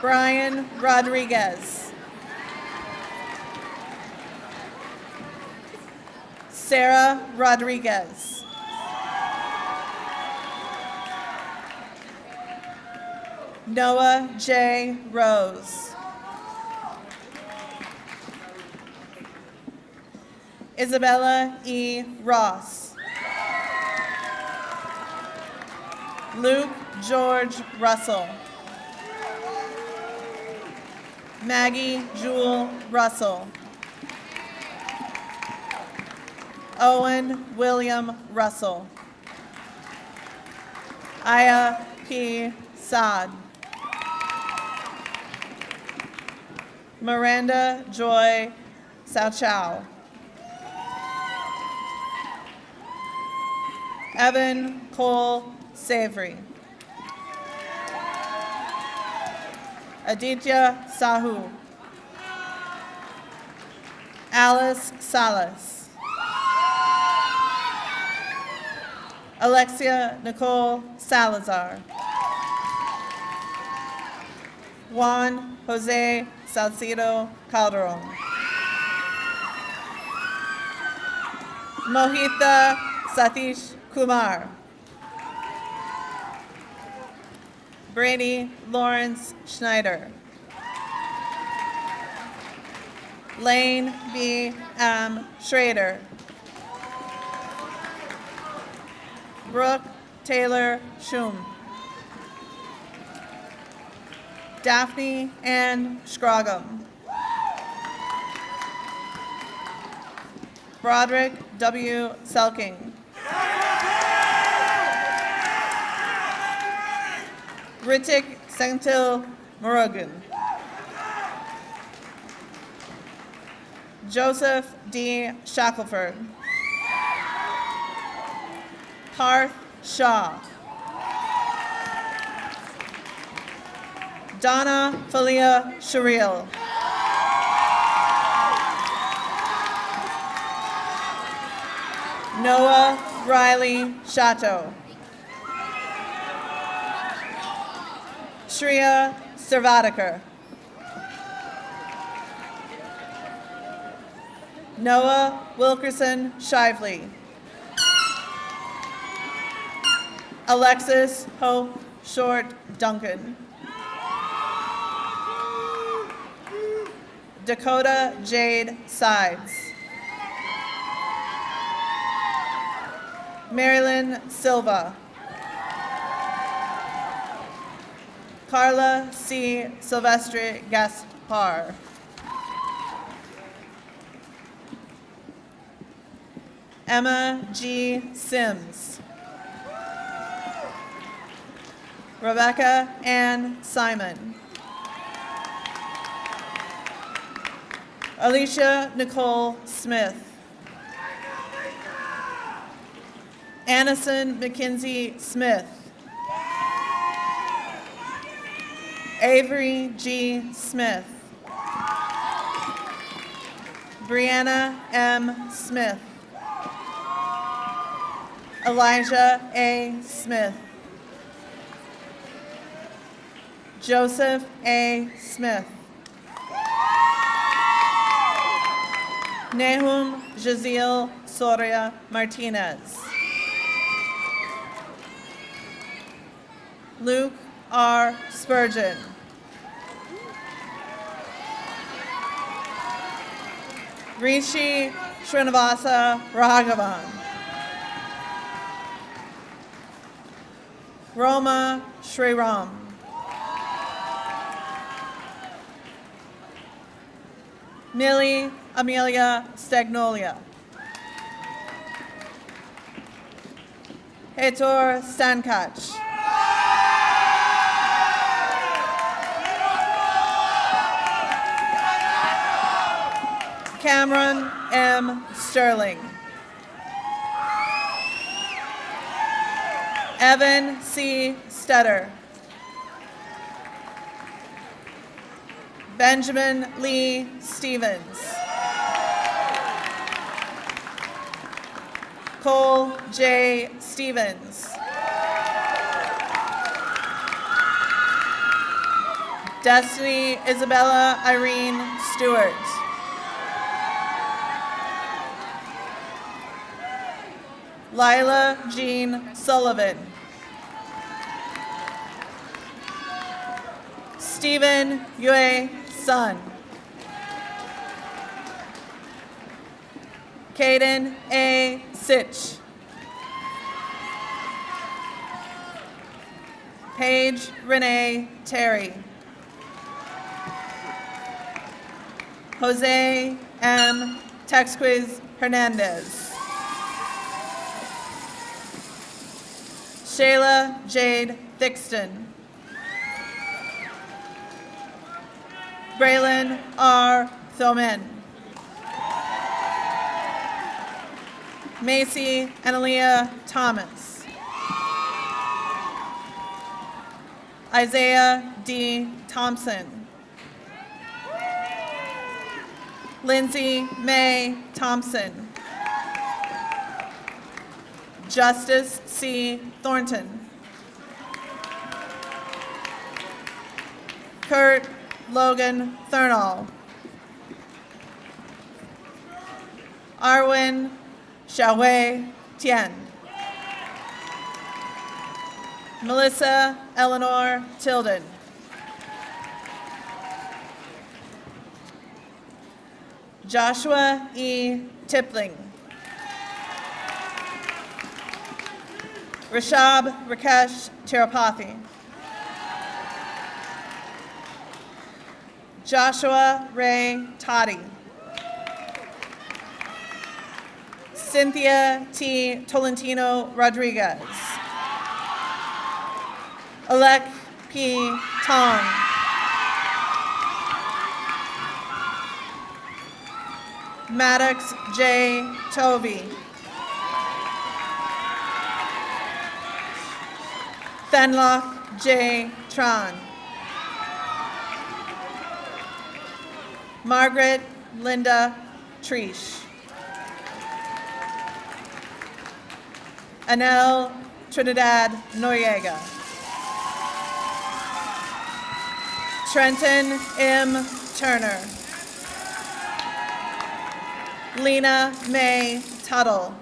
Brian Rodriguez. Sarah Rodriguez. Noah J. Rose. Isabella E. Ross. Luke George Russell. Maggie Jewel Russell. Owen William Russell. Aya P. Saad. Miranda Joy Sauchow. Evan Cole Savory. Aditya Sahu. Alice Salas. Alexia Nicole Salazar. Juan Jose Salcido Calderon. Mohitha Satish Kumar. Brady Lawrence Schneider. Lane B. M. Schrader. Brooke Taylor Schum. Daphne Ann Scroggum. Broderick W. Selking. Ritik Sentil Murugan. Joseph D. Shackelford. Parth Shaw. Donna Falia Sharil. Noah Riley Chateau. Shreya Servatikar. Noah Wilkerson Shively. Alexis Hope Short Duncan. Dakota Jade Sides. Marilyn Silva. Carla C. Silvestri Gaspar. Emma G. Sims. Rebecca Ann Simon. Alicia Nicole Smith. Annison McKinsey Smith. Avery G. Smith. Brianna M. Smith. Elijah A. Smith. Joseph A. Smith. Nahum Jaziel Soria Martinez. Luke R. Spurgeon. Rishi Srinivasa Raghavan. Roma Shriram. Millie Amelia Stagnolia. Heitor Stankach. Cameron M. Sterling. Evan C. Stetter. Benjamin Lee Stevens. Cole J. Stevens. Destiny Isabella Irene Stewart. Lila Jean Sullivan. Stephen Yue Sun. Caden A. Sitch. Paige Renee Terry. Jose M. Texquiz Hernandez. Shayla Jade Thixton. Braylon R. Thomen. Macy Analia Thomas. Isaiah D. Thompson. Lindsay May Thompson. Justice C. Thornton. Kurt Logan Thurnall. Arwin Xiaowei Tian. Melissa Eleanor Tilden. Joshua E. Tipling. Rishab Rakesh Tirupathy. Joshua Ray Toddy. Cynthia T. Tolentino Rodriguez. Alec P. Tong. Maddox J. Tovey. Fenlock J. Tron. Margaret Linda Trish. Anel Trinidad Noriega. Trenton M. Turner. Lena May Tuttle.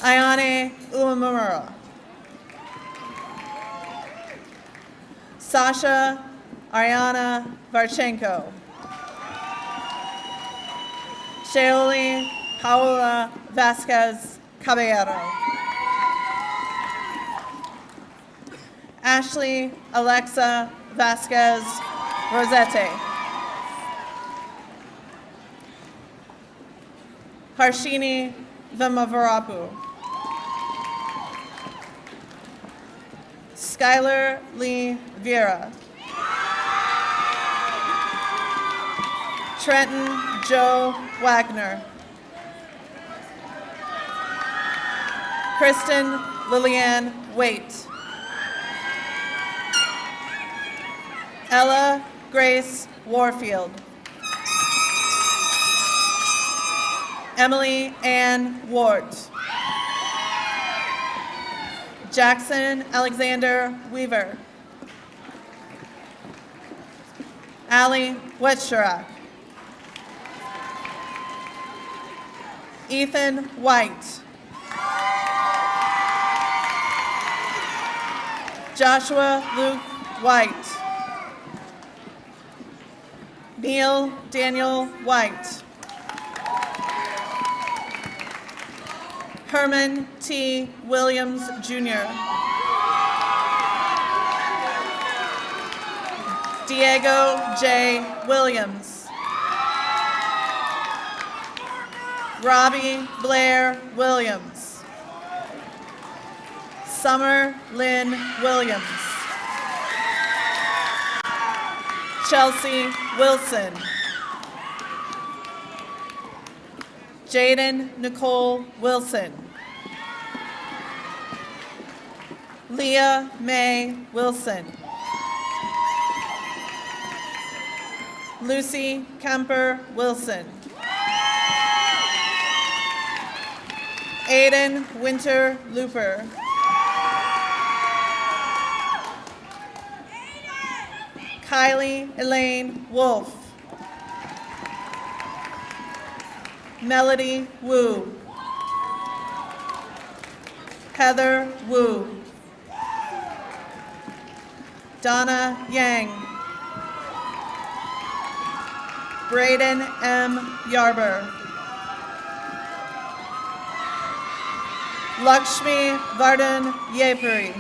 Ayane Uemura. Sasha Ariana Varchenko. Shaoli Paola Vasquez Caballero. Ashley Alexa Vasquez Rosette. Harshini Vimavarapu. Skylar Lee Vera. Trenton Joe Wagner. Kristen Lillian Waite. Ella Grace Warfield. Emily Ann Wart. Jackson Alexander Weaver. Allie Wetschurak. Ethan White. Joshua Luke White. Neil Daniel White. Herman T. Williams, Jr. Diego J. Williams. Robbie Blair Williams. Summer Lynn Williams. Chelsea Wilson. Jaden Nicole Wilson. Leah Mae Wilson. Lucy Kemper Wilson. Aiden Winter Looper. Kylie Elaine Wolf. Melody Wu. Heather Wu. Donna Yang. Braden M. Yarber. Lakshmi Vardhan Yepuri.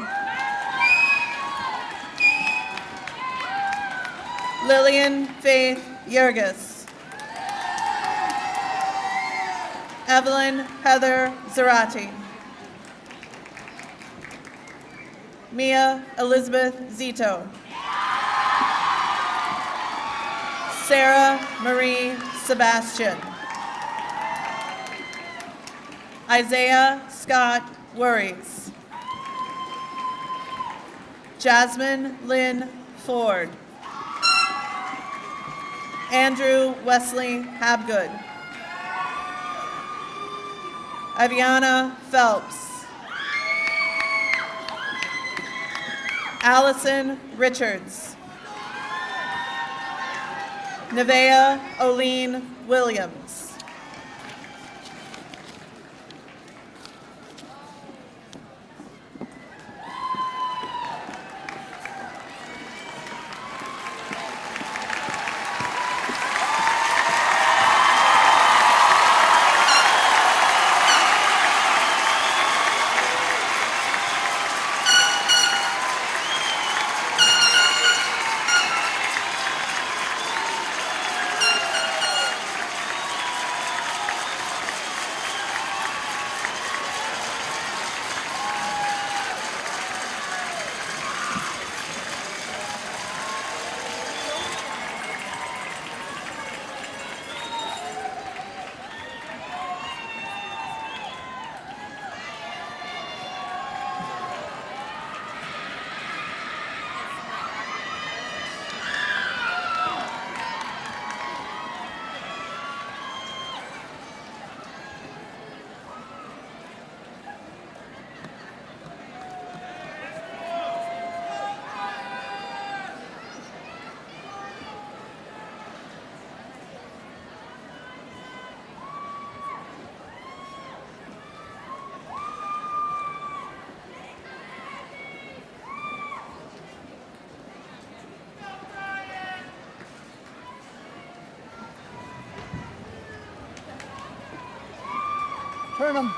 Lillian Faith Yergis. Evelyn Heather Zarati. Mia Elizabeth Zito. Sarah Marie Sebastian. Isaiah Scott Worries. Jasmine Lynn Ford. Andrew Wesley Habgood. Aviana Phelps. Allison Richards. Nevaeh Oline Williams. Turn them.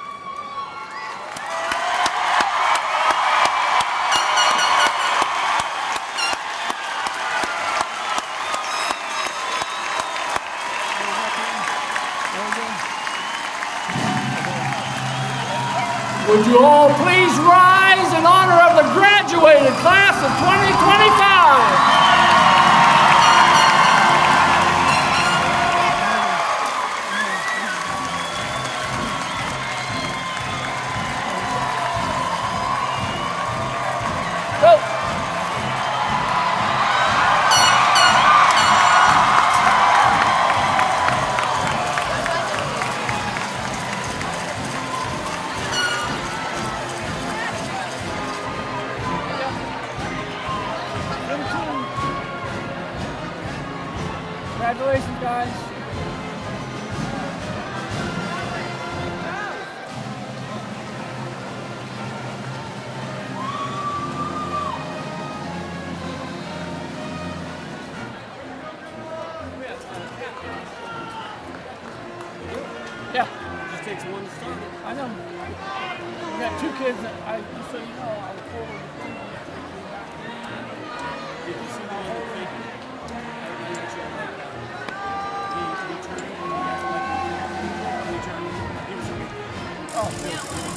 Would you all please rise in honor of the graduated class of 2025? Congratulations, guys. Yeah. Just takes one to start it. I know. We got two kids that just so you know, I was forward. Did you see how they Oh,